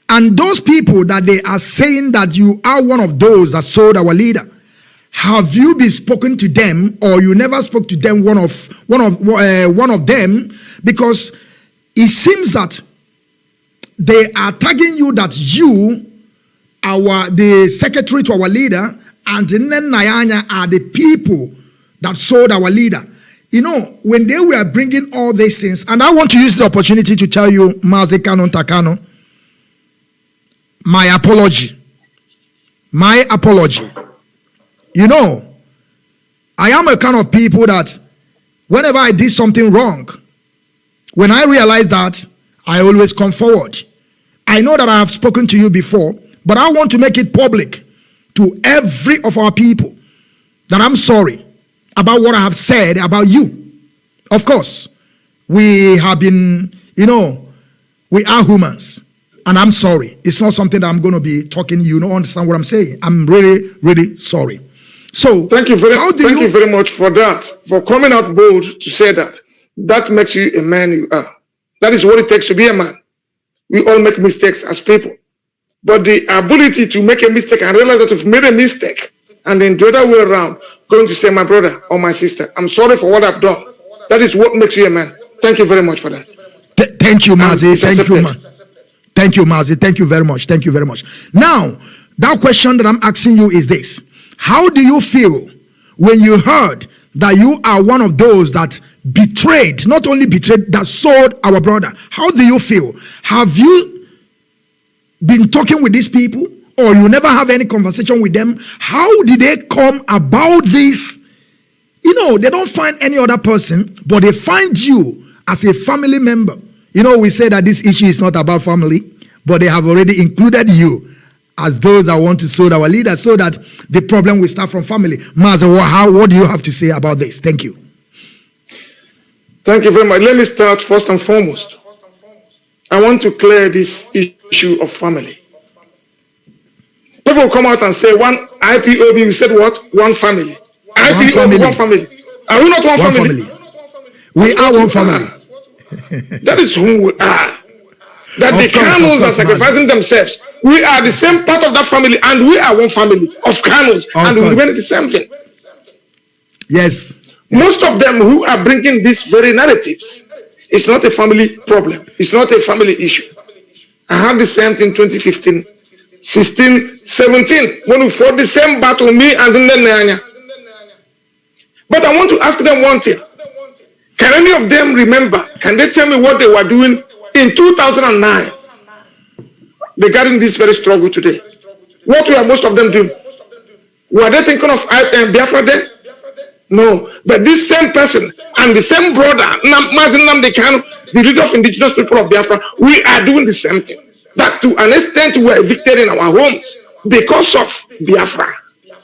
And those people that they are saying that you are one of those that sold our leader, have you been spoken to them, or you never spoke to them, one of them? Because it seems that they are tagging you that you, the secretary to our leader, and Nayanya are the people that sold our leader. You know, when they were bringing all these things, and I want to use the opportunity to tell you, Mazi KANUNTA KANU, my apology. My apology. You know, I am a kind of people that whenever I did something wrong, when I realize that, I always come forward. I know that I have spoken to you before, but I want to make it public to every of our people that I'm sorry about what I have said about you. Of course, we have been, we are humans. And I'm sorry. It's not something that I'm going to be talking. You don't understand what I'm saying. I'm really, really sorry. So thank you very much for that, for coming out bold to say that. That makes you a man you are. That is what it takes to be a man. We all make mistakes as people. But the ability to make a mistake and realize that you've made a mistake, and then the other way around, going to say, my brother or my sister, I'm sorry for what I've done. That is what makes you a man. Thank you very much for that. Thank you, Mazi. Thank you, man. Thank you, Mazi. Thank you very much. Thank you very much. Now, that question that I'm asking you is this. How do you feel when you heard that you are one of those that betrayed, not only betrayed, that sold our brother? How do you feel? Have you been talking with these people, or you never have any conversation with them? How did they come about this? They don't find any other person, but they find you as a family member. We say that this issue is not about family, but they have already included you as those that want to sold our leaders, so that the problem will start from family. Mazi, what do you have to say about this? Thank you. Thank you very much. Let me start first and foremost. I want to clear this issue of family. People come out and say one IPOB, we said what? One family. IPOB, one family. Are we not one family? We are one family. That is who we are. That the Kanus are sacrificing themselves. We are the same part of that family, and we are one family of Kanus, and we remain the same thing. Yes. Most of them who are bringing these very narratives, it's not a family problem. It's not a family issue. I had the same thing in 2015, 16, 17, when we fought the same battle, me and Nnamdi. But I want to ask them one thing. Can any of them remember? Can they tell me what they were doing in 2009 regarding this very struggle today? What were most of them doing? Were they thinking of Biafra then? No. But this same person and the same brother, Mazi KANU, the leader of indigenous people of Biafra, we are doing the same thing. That to an extent we are evicted in our homes because of Biafra.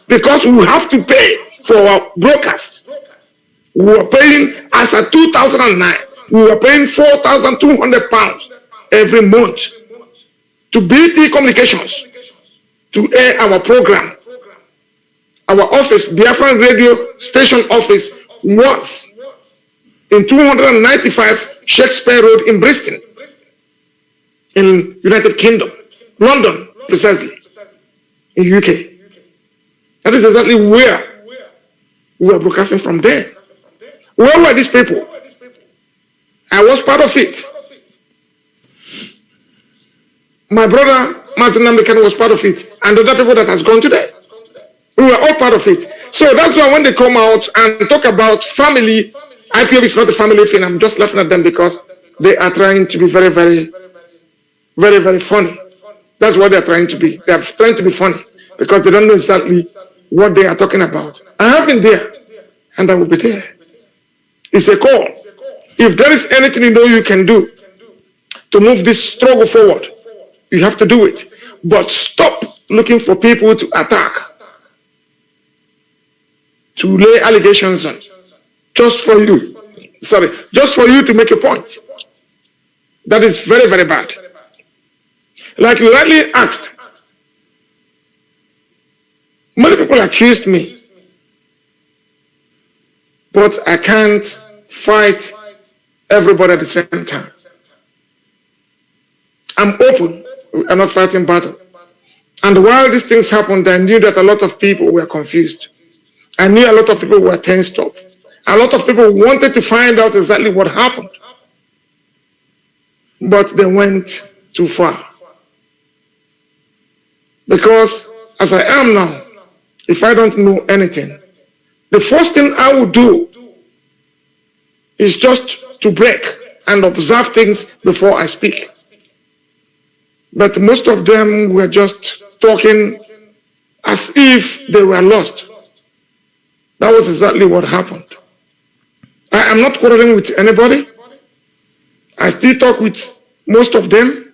Because we have to pay for our broadcast. We were paying, as of 2009, we were paying £4,200 every month to BT Communications to air our program. Our office, Biafran radio station office, was in 295 Shakespeare Road in Bristol, in United Kingdom, London, precisely, in UK. That is exactly where we were broadcasting from there. Where were these people? I was part of it. My brother, Nnamdi KANU, was part of it. And the other people that has gone today. We were all part of it. So that's why when they come out and talk about family, IPOB is not a family thing. I'm just laughing at them because they are trying to be very, very, very, very funny. That's what they're trying to be. They are trying to be funny because they don't know exactly what they are talking about. I have been there and I will be there. It's a call. If there is anything you can do to move this struggle forward, you have to do it. But stop looking for people to attack, to lay allegations on, just for you to make a point. That is very, very bad. Like you rightly asked, many people accused me, but I can't fight everybody at the same time. I'm open. I'm not fighting battle. And while these things happened, I knew that a lot of people were confused. I knew a lot of people were tensed up. A lot of people wanted to find out exactly what happened. But they went too far. Because as I am now, if I don't know anything, the first thing I would do is just to break and observe things before I speak. But most of them were just talking as if they were lost. That was exactly what happened. I am not quarreling with anybody. I still talk with most of them.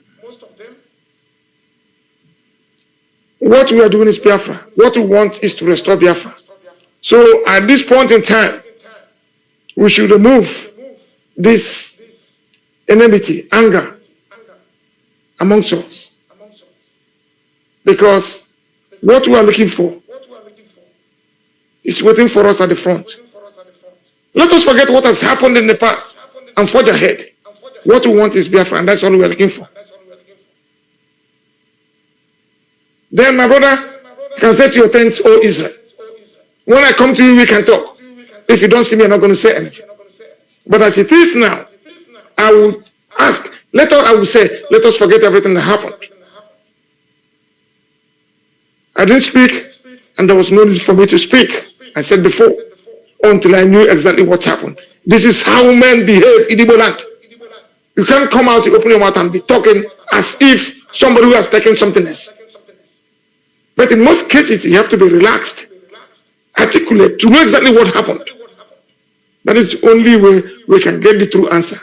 What we are doing is Biafra. What we want is to restore Biafra. So at this point in time, we should remove this enmity, anger amongst us. Because what we are looking for is waiting for us at the front. Let us forget what has happened in the past and forge ahead. What we want is Biafra, and that's all we are looking for. Then, my brother, you can say to your tents, O Israel, when I come to you, we can talk. If you don't see me, I'm not going to say anything. But as it is now, I will ask, I will say, let us forget everything that happened. I didn't speak, and there was no need for me to speak. I said before, until I knew exactly what happened. This is how men behave in Igbo land. You can't come out, you open your mouth and be talking as if somebody who has taken something else. But in most cases, you have to be relaxed, articulate, to know exactly what happened. That is the only way we can get the true answer.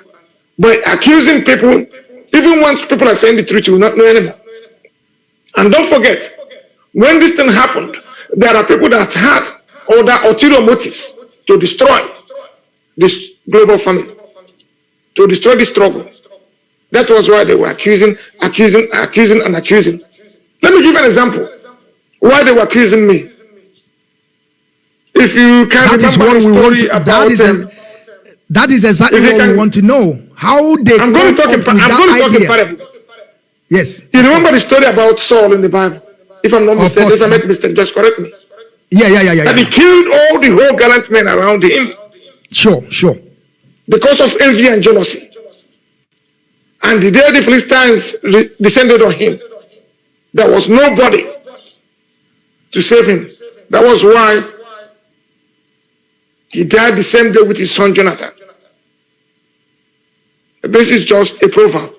By accusing people, even once people are saying the truth, you will not know anymore. And don't forget, when this thing happened, there are people that had other ulterior motives to destroy this global family, to destroy the struggle. That was why they were accusing. Let me give an example. Why they were accusing me. If you can that is what we want to, that is exactly what we want to know. How they I'm going to talk in parable. Yes. You remember the story about Saul in the Bible? If I'm not mistaken, if I make a mistake, just correct me. Yeah. And he killed all the whole gallant men around him. Sure. Because of envy and jealousy. And the day the Philistines descended on him, there was nobody to save him. That was why he died the same day with his son Jonathan. This is just a proverb.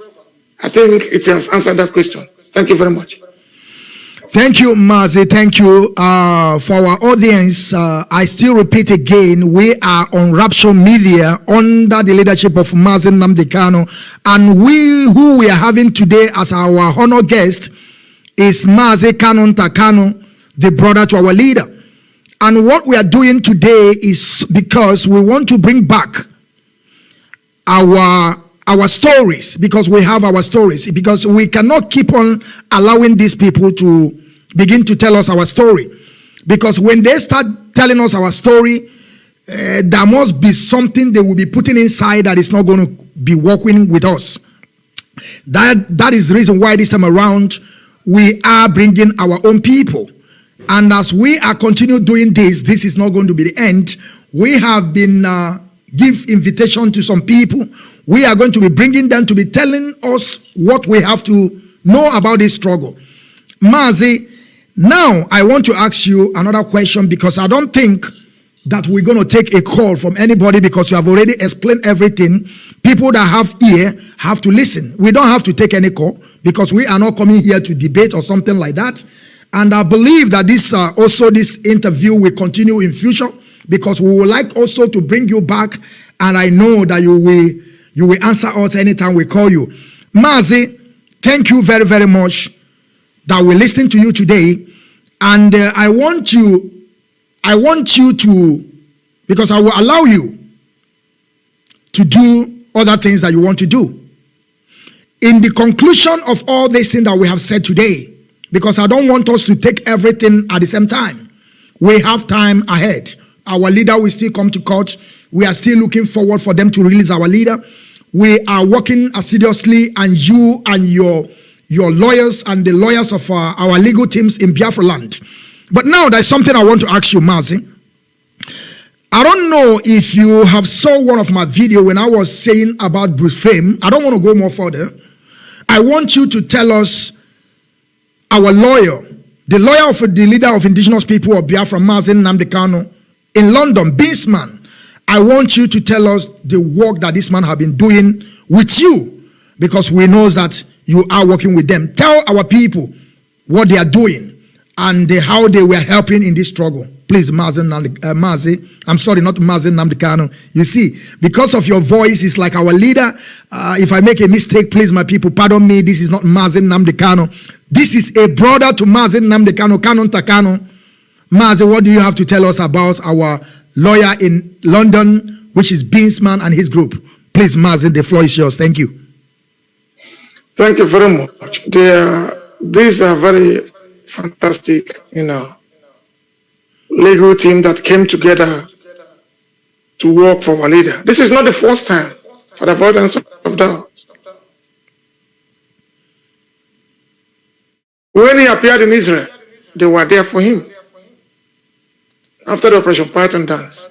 I think it has answered that question. Thank you very much. Thank you, Mazi. Thank you for our audience. I still repeat again, we are on Rapture Media under the leadership of Mazi Nnamdi Kanu, and who we are having today as our honor guest is Mazi KANUNTA KANU, the brother to our leader. And what we are doing today is because we want to bring back our stories, because we have our stories, because we cannot keep on allowing these people to begin to tell us our story. Because when they start telling us our story, there must be something they will be putting inside that is not going to be working with us. That is the reason why this time around we are bringing our own people. And as we are continue doing this is not going to be the end. We have been give invitation to some people. We are going to be bringing them to be telling us what we have to know about this struggle. Mazi, now I want to ask you another question, because I don't think that we're going to take a call from anybody, because you have already explained everything. People that have ear have to listen. We don't have to take any call, because we are not coming here to debate or something like that. And I believe that this interview will continue in future, because we would like also to bring you back, and I know that you will answer us anytime we call you. Mazi, thank you very, very much that we're listening to you today. And I want you to, because I will allow you to do other things that you want to do. In the conclusion of all these things that we have said today, because I don't want us to take everything at the same time. We have time ahead. Our leader will still come to court. We are still looking forward for them to release our leader. We are working assiduously, and you and your lawyers and the lawyers of our legal teams in Biafra land. But now there's something I want to ask you, Mazi. I don't know if you have saw one of my video when I was saying about Bruce Fame. I don't want to go more further. I want you to tell us, our lawyer, the lawyer of the leader of indigenous people of Biafra, Mazi Nnamdi Kanu, in London, Binsman. I want you to tell us the work that this man has been doing with you, because we know that you are working with them. Tell our people what they are doing and how they were helping in this struggle. Please, Mazi, I'm sorry, not Mazi Nnamdi Kanu. You see, because of your voice, it's like our leader. If I make a mistake, please, my people, pardon me. This is not Mazi Nnamdi Kanu. This is a brother to Mazi Nnamdi Kanu, KANUNTA KANU. Mazi, what do you have to tell us about our lawyer in London, which is Beansman and his group? Please, Mazi, the floor is yours. Thank you. Thank you very much. These are very fantastic, legal team that came together to work for our leader. This is not the first time, for the avoidance of doubt. When he appeared in Israel, they were there for him after the Operation Python dance.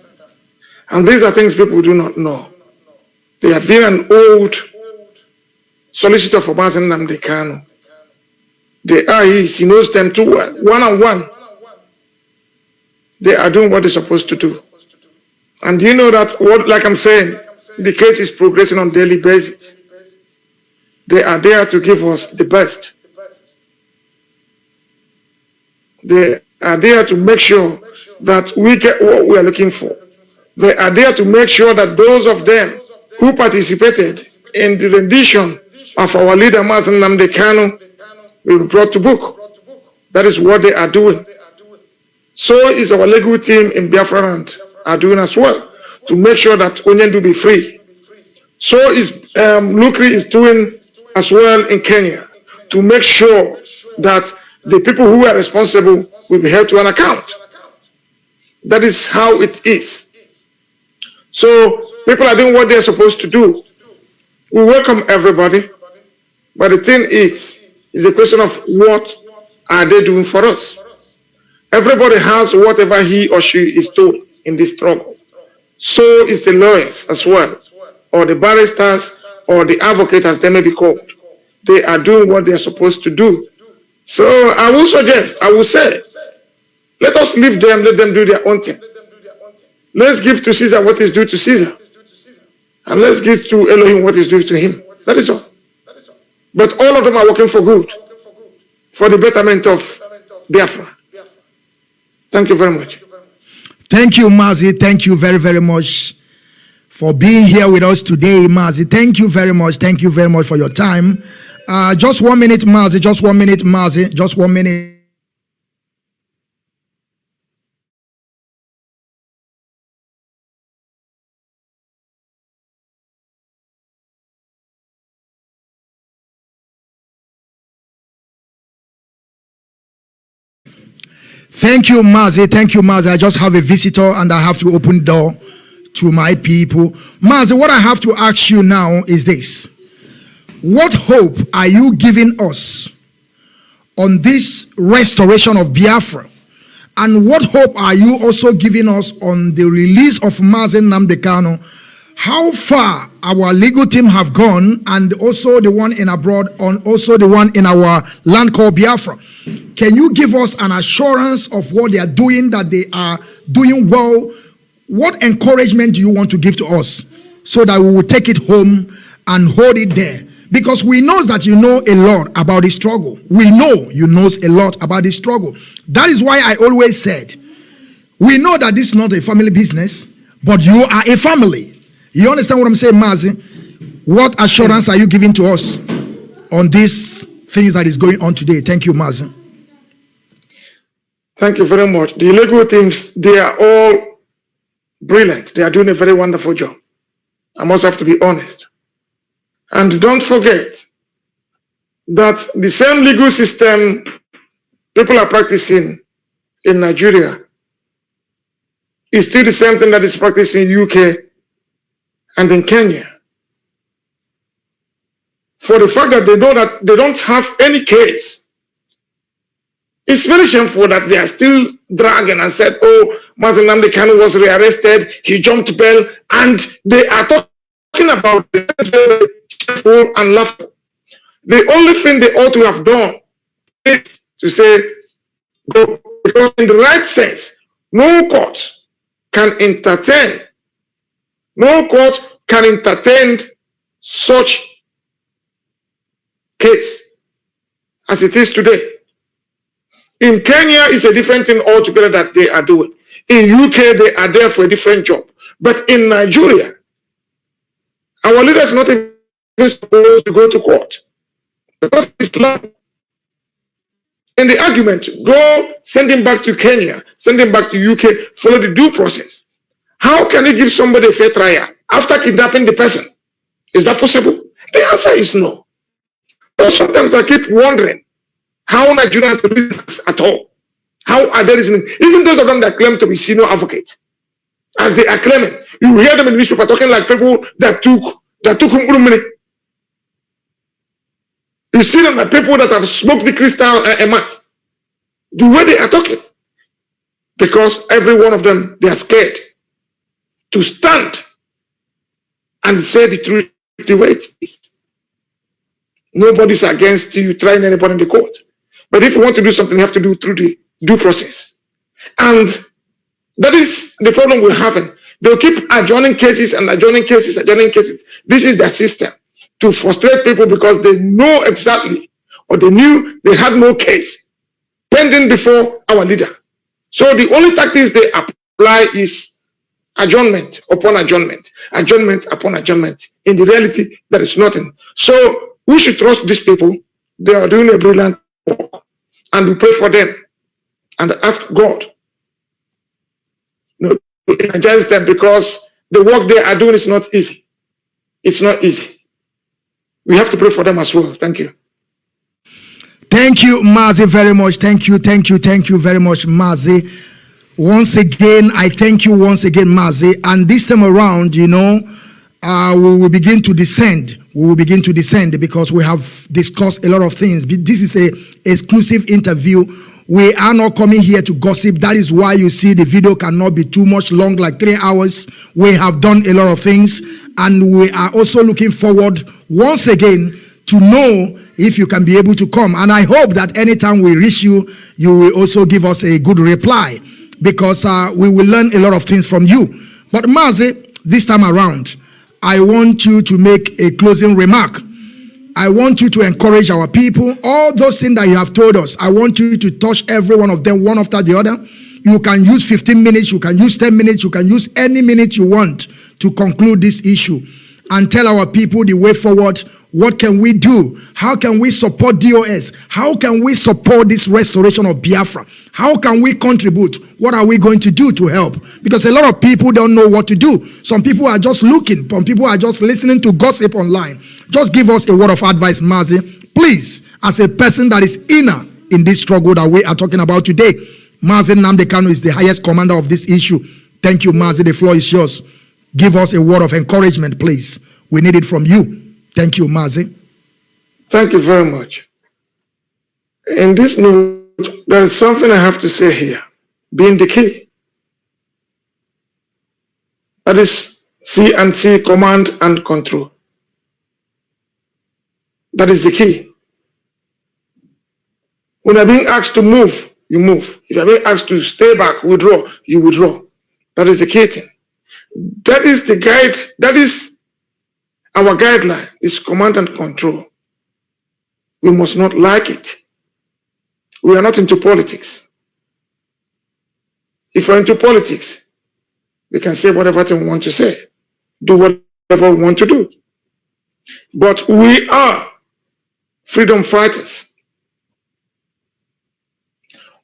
And these are things people do not know. They have been an old solicitor for Mazi Nnamdi Kanu. They are his. He knows them too well, one-on-one. They are doing what they're supposed to do. And you know that, like I'm saying, the case is progressing on a daily basis. They are there to give us the best. They are there to make sure that we get what we are looking for. They are there to make sure that those of them who participated in the rendition of our leader, Mazi Nnamdi Kanu, will be brought to book. That is what they are doing. So is our legal team in Biafra are doing as well, to make sure that Onyendu be free. So is Lukri is doing as well in Kenya, to make sure that the people who are responsible will be held to an account. That is how it is. So people are doing what they're supposed to do. We welcome everybody, but the thing is a question of what are they doing for us. Everybody has whatever he or she is doing in this struggle. So is the lawyers as well, or the barristers, or the advocates as they may be called. They are doing what they are supposed to do. So I will suggest, I will say, let us leave them, let them do their own thing. Let's give to Caesar what is due to Caesar. And let's give to Elohim what is due to him. That is all. But all of them are working for good, for the betterment of Biafra. Thank you very much. Thank you, Mazi. Thank you very, very much for being here with us today, Mazi. Thank you very much. Thank you very much for your time. Just 1 minute, Mazi. Just 1 minute, Mazi. Just 1 minute. Thank you, Mazi. Thank you, Mazi. I just have a visitor and I have to open the door to my people. Mazi, what I have to ask you now is this. What hope are you giving us on this restoration of Biafra? And what hope are you also giving us on the release of Mazi Nnamdi Kanu? How far our legal team have gone, and also the one in abroad, and also the one in our land called Biafra? Can you give us an assurance of what they are doing, that they are doing well? What encouragement do you want to give to us so that we will take it home and hold it there? Because we know that you know a lot about this struggle. We know you know a lot about this struggle. That is why I always said, we know that this is not a family business, but you are a family. You understand what I'm saying, Mazi? What assurance are you giving to us on these things that is going on today? Thank you, Mazi. Thank you very much. The legal teams, they are all brilliant. They are doing a very wonderful job. I must have to be honest. And don't forget that the same legal system people are practicing in Nigeria is still the same thing that is practiced in UK and in Kenya. For the fact that they know that they don't have any case, it's very shameful that they are still dragging and said, oh, Mazi Nnamdi Kanu was rearrested, he jumped bail, and they are talking about it shameful and laughable. The only thing they ought to have done is to say, go, because in the right sense, no court can entertain such case as it is today. In Kenya, it's a different thing altogether that they are doing. In UK, they are there for a different job. But in Nigeria, our leaders are not even supposed to go to court because Islam in the argument, go send him back to Kenya, send him back to UK, follow the due process. How can you give somebody a fair trial after kidnapping the person? Is that possible? The answer is no. So sometimes I keep wondering how Nigerians reason at all. How are they reasoning? Even those of them that claim to be senior advocates, as they are claiming, you hear them in the newspaper talking like people that took money. You see them like people that have smoked the crystal mat. The way they are talking, because every one of them, they are scared to stand and say the truth the way it is. Nobody's against you trying anybody in the court. But if you want to do something, you have to do it through the due process. And that is the problem we're having. They'll keep adjourning cases and adjourning cases, adjourning cases. This is their system to frustrate people because they know exactly, or they knew they had no case pending before our leader. So the only tactics they apply is adjournment upon adjournment, adjournment upon adjournment. In the reality, there is nothing. So we should trust these people. They are doing a brilliant work, and we pray for them and ask God, to energize them, because the work they are doing is not easy. It's not easy. We have to pray for them as well. Thank you. Thank you, Mazi, very much. Thank you very much, Mazi. Once again, I thank you once again, Mazi. And this time around, we will begin to descend. We will begin to descend because we have discussed a lot of things. This is an exclusive interview. We are not coming here to gossip. That is why you see the video cannot be too much long, like 3 hours. We have done a lot of things, and we are also looking forward once again to know if you can be able to come. And I hope that anytime we reach you, you will also give us a good reply, because we will learn a lot of things from you. But Mazi, this time around, I want you to make a closing remark. I want you to encourage our people. All those things that you have told us, I want you to touch every one of them one after the other. You can use 15 minutes, you can use 10 minutes, you can use any minute you want to conclude this issue and tell our people the way forward. What can we do? How can we support DOS? How can we support this restoration of Biafra? How can we contribute? What are we going to do to help? Because a lot of people don't know what to do. Some people are just looking. Some people are just listening to gossip online. Just give us a word of advice, Mazi. Please, as a person that is inner in this struggle that we are talking about today, Mazi Nnamdi Kanu is the highest commander of this issue. Thank you, Mazi. The floor is yours. Give us a word of encouragement, please. We need it from you. Thank you, Mazi. Thank you very much. In this note, there is something I have to say here, being the key. That is C&C, command and control. That is the key. When you're being asked to move, you move. If you're being asked to stay back, withdraw, you withdraw. That is the key thing. That is the guide. That is our guideline, is command and control. We must not like it. We are not into politics. If we're into politics, we can say whatever thing we want to say, do whatever we want to do. But we are freedom fighters.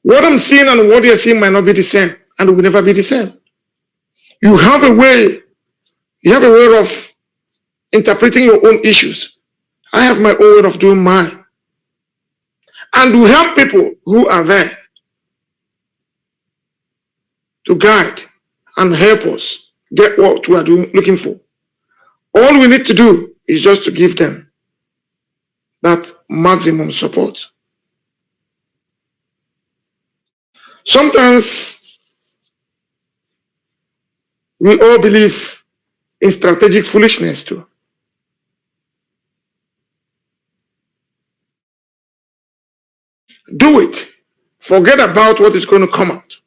What I'm seeing and what you're seeing might not be the same, and will never be the same. You have a way of interpreting your own issues. I have my own way of doing mine. And we have people who are there to guide and help us get what we are looking for. All we need to do is just to give them that maximum support. Sometimes we all believe in strategic foolishness too. Do it. Forget about what is going to come out.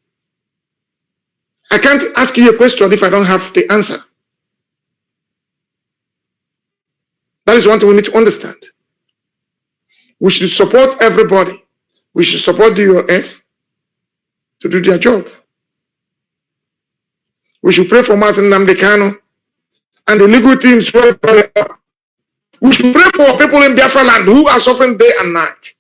I can't ask you a question if I don't have the answer. That is one thing we need to understand. We should support everybody. We should support the US to do their job. We should pray for Mazi Nnamdi Kanu and the legal teams. We should pray for people in Biafra land who are suffering day and night.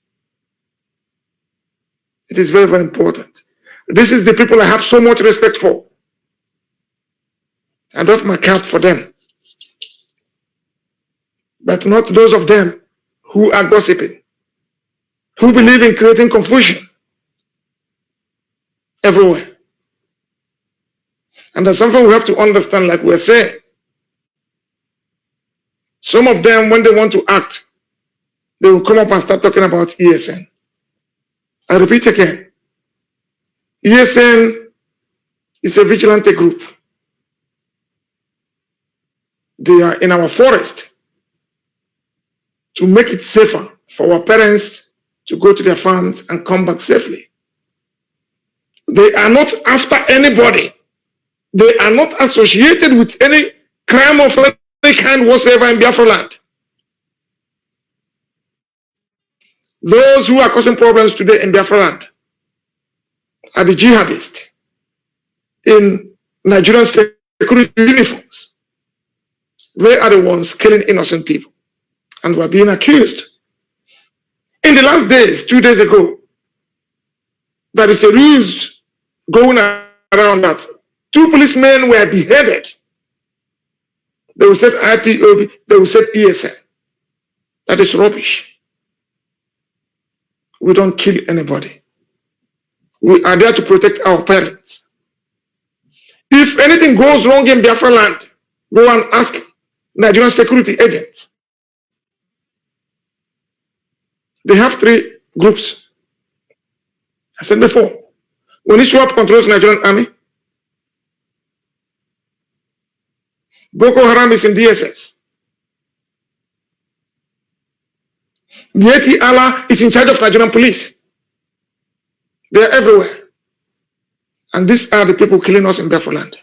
It is very, very important. This is the people I have so much respect for. I doff my cap for them. But not those of them who are gossiping, who believe in creating confusion everywhere. And that's something we have to understand, like we're saying. Some of them, when they want to act, they will come up and start talking about ESN. I repeat again, ESN is a vigilante group. They are in our forest to make it safer for our parents to go to their farms and come back safely. They are not after anybody. They are not associated with any crime of any kind whatsoever in Biafra land. Those who are causing problems today in Biafra land are the jihadists in Nigerian security uniforms. They are the ones killing innocent people and were being accused. In the last days, 2 days ago, there is a ruse going around that 2 policemen were beheaded. They will say IPOB, they will say ESN. That is rubbish. We don't kill anybody. We are there to protect our parents. If anything goes wrong in Biafra land, go and ask Nigerian security agents. They have 3 groups. I said before, when ISWAP controls Nigerian army, Boko Haram is in DSS. Mieti Allah is in charge of Nigerian police. They are everywhere. And these are the people killing us in Biafra land.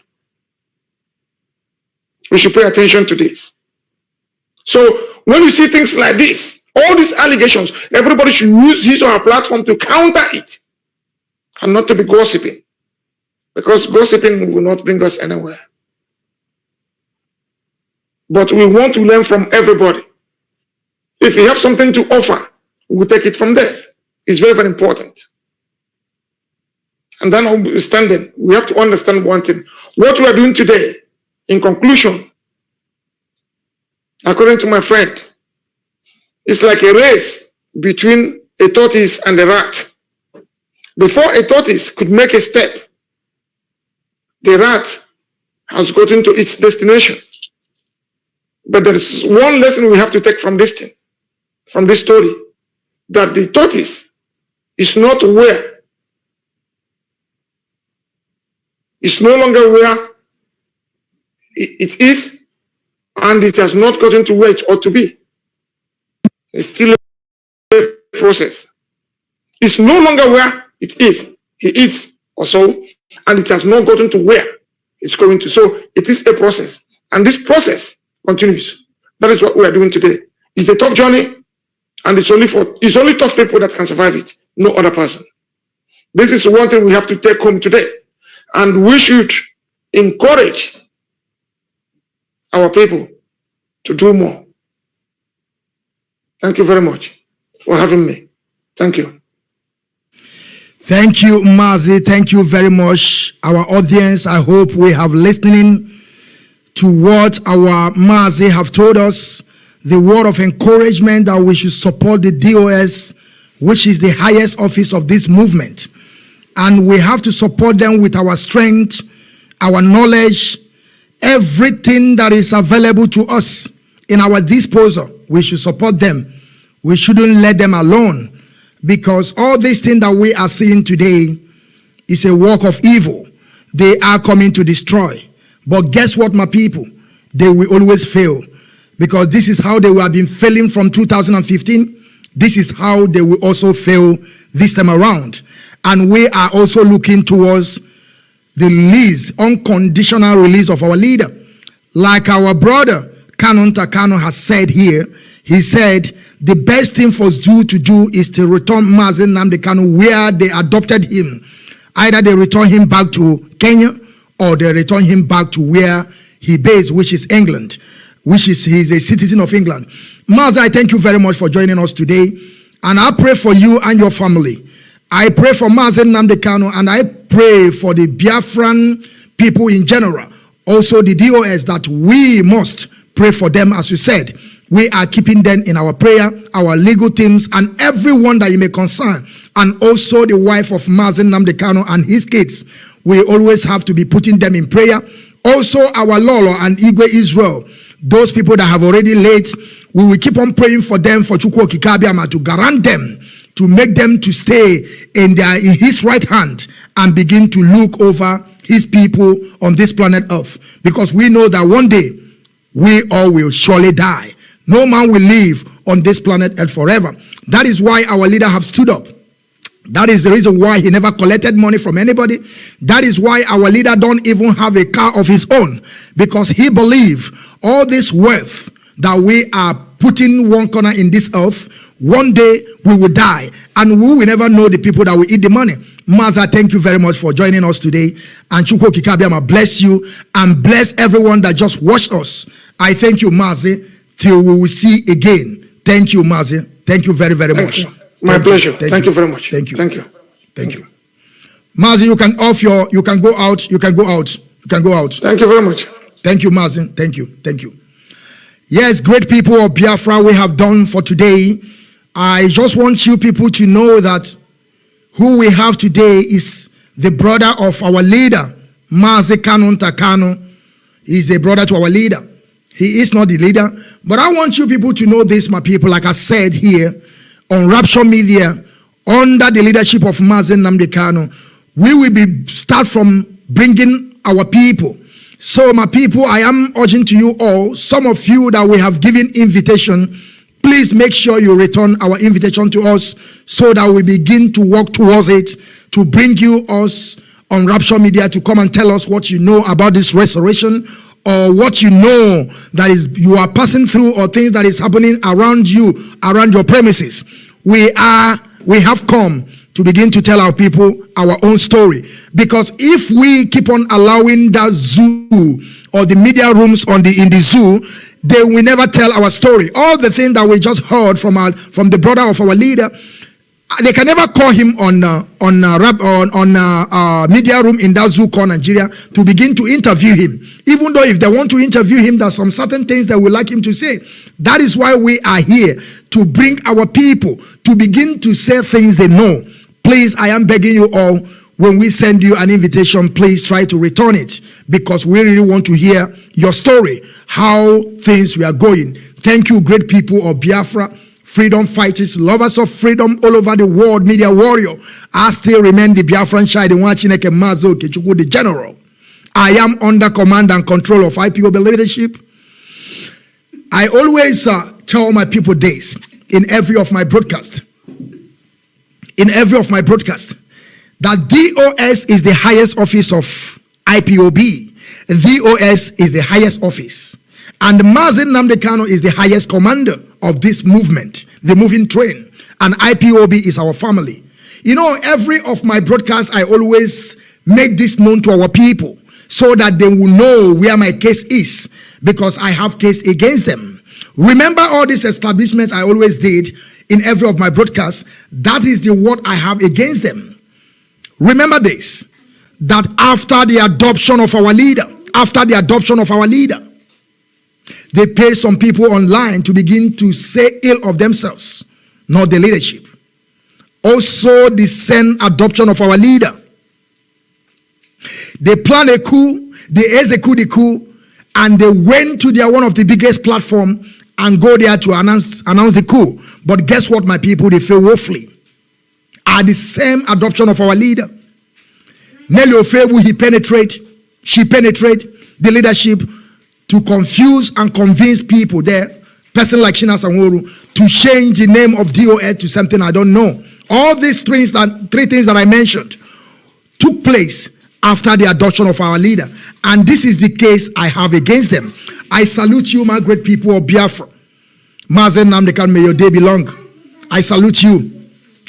We should pay attention to this. So when you see things like this, all these allegations, everybody should use his or her platform to counter it and not to be gossiping, because gossiping will not bring us anywhere. But we want to learn from everybody. If we have something to offer, we'll take it from there. It's very, very important. And then understanding, we have to understand one thing. What we are doing today, in conclusion, according to my friend, it's like a race between a tortoise and a rat. Before a tortoise could make a step, the rat has gotten to its destination. But there is one lesson we have to take from this thing, from this story, that the tortoise is not where, it's no longer where it is, and it has not gotten to where it ought to be. It's still a process. It's no longer where it is. He eats or so, and it has not gotten to where it's going to. So it is a process, and this process continues. That is what we are doing today. It's a tough journey, and it's only tough people that can survive it, no other person. This is one thing we have to take home today, and we should encourage our people to do more. Thank you very much for having me. Thank you. Thank you, Mazi. Thank you very much. Our audience, I hope we have listening to what our Mazi have told us, the word of encouragement that we should support the DOS, which is the highest office of this movement. And we have to support them with our strength, our knowledge, everything that is available to us in our disposal. We should support them. We shouldn't let them alone, because all these things that we are seeing today is a work of evil. They are coming to destroy. But guess what, my people? They will always fail, because this is how they have been failing from 2015. This is how they will also fail this time around. And we are also looking towards the release, unconditional release of our leader. Like our brother KANUNTA KANU has said here, he said the best thing for Jew to do is to return Mazi Nnamdi Kanu where they adopted him. Either they return him back to Kenya, or they return him back to where he based, which is England, he's a citizen of England. Mazi, I thank you very much for joining us today, and I pray for you and your family. I pray for Mazi Nnamdi Kanu, and I pray for the Biafran people in general. Also the DOS, that we must pray for them. As you said, we are keeping them in our prayer, our legal teams, and everyone that you may concern. And also the wife of Mazi Nnamdi Kanu and his kids. We always have to be putting them in prayer. Also our Lolo and Igwe Israel, those people that have already laid, we will keep on praying for them, for Chukwu Kikabiama, to grant them, to make them to stay in his right hand and begin to look over his people on this planet Earth. Because we know that one day we all will surely die. No man will live on this planet Earth forever. That is why our leader have stood up. That is the reason why he never collected money from anybody. That is why our leader don't even have a car of his own, because he believes all this wealth that we are putting one corner in this earth, one day we will die, and we will never know the people that will eat the money. Maza, thank you very much for joining us today. And Chukwu Kikabiama bless you and bless everyone that just watched us. I thank you, Mazi, till we will see again. Thank you, Mazi. Thank you very, very much. My pleasure. Thank you very much. Thank you. Thank you. Thank you. Mazi, you can off your, you can go out. You can go out. You can go out. Thank you very much. Thank you, Mazi. Thank you. Thank you. Yes, great people of Biafra, we have done for today. I just want you people to know that who we have today is the brother of our leader, Mazi KANUNTA KANU. He's a brother to our leader. He is not the leader. But I want you people to know this, my people, like I said here, on Rapture Media, under the leadership of Mazi Nnamdi Kanu, we will start from bringing our people. So my people, I am urging to you all, some of you that we have given invitation, please make sure you return our invitation to us so that we begin to work towards it, to bring you us on Rapture Media to come and tell us what you know about this restoration, or what you know that is you are passing through, or things that is happening around you, around your premises. We have come to begin to tell our people our own story. Because if we keep on allowing that zoo or the media rooms in the zoo, they will never tell our story. All the things that we just heard from the brother of our leader, they can never call him on media room in that zoo called Nigeria to begin to interview him. Even though if they want to interview him, there's some certain things they would like him to say. That is why we are here, to bring our people to begin to say things they know. Please, I am begging you all, when we send you an invitation, please try to return it, because we really want to hear your story, how things we are going. Thank you, great people of Biafra, freedom fighters, lovers of freedom all over the world, media warrior. I still remain the Biafran child, the general. I am under command and control of IPOB leadership. I always tell my people this in every of my broadcast. That DOS is the highest office of IPOB. DOS is the highest office. And Mazi Nnamdi Kanu is the highest commander of this movement, the moving train. And IPOB is our family. You know, every of my broadcasts, I always make this known to our people so that they will know where my case is, because I have case against them. Remember all these establishments I always did in every of my broadcasts. That is the word I have against them. Remember this, that after the adoption of our leader, they pay some people online to begin to say ill of themselves, not the leadership. Also, the same adoption of our leader. They plan a coup, they execute the coup, and they went to one of the biggest platform and go there to announce the coup. But guess what, my people? They fail woefully. Are the same adoption of our leader. Nelly Ofebu, she penetrate the leadership to confuse and convince people there, person like Shina Sanworu, to change the name of DOS to something I don't know. All these three things that I mentioned took place after the adoption of our leader. And this is the case I have against them. I salute you, my great people of Biafra. Mazi Nnamdi Kanu, may your day be long. I salute you.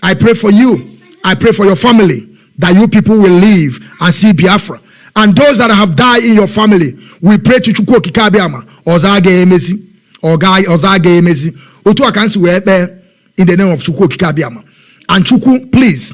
I pray for you. I pray for your family, that you people will live and see Biafra. And those that have died in your family, we pray to Chukwu Kikabiama, Ozage Emezi, Ozage Emezi, Otu Akansi Webe, in the name of Chukwu Kikabiama. And Chukwu, please,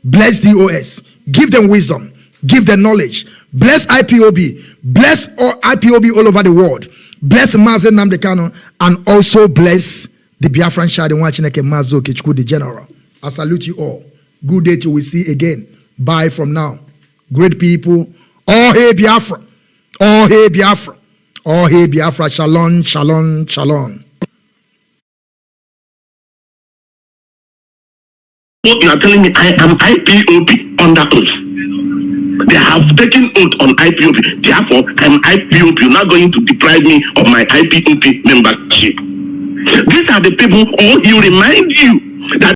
bless DOS, give them wisdom, give them knowledge, bless IPOB, bless all IPOB all over the world, bless Mazi Nnamdi Kanu, and also bless the Biafran Shadi Wachineke Mazo Kichku, the general. I salute you all. Good day till we see again. Bye from now. Great people. Oh, hey, Biafra. Oh, hey, Biafra. Oh, hey, Biafra. Shalom, shalom, shalom. You are telling me I am IPOB under oath. They have taken oath on IPOB. Therefore, I am IPOB. You're not going to deprive me of my IPOB membership. These are the people, or he remind you that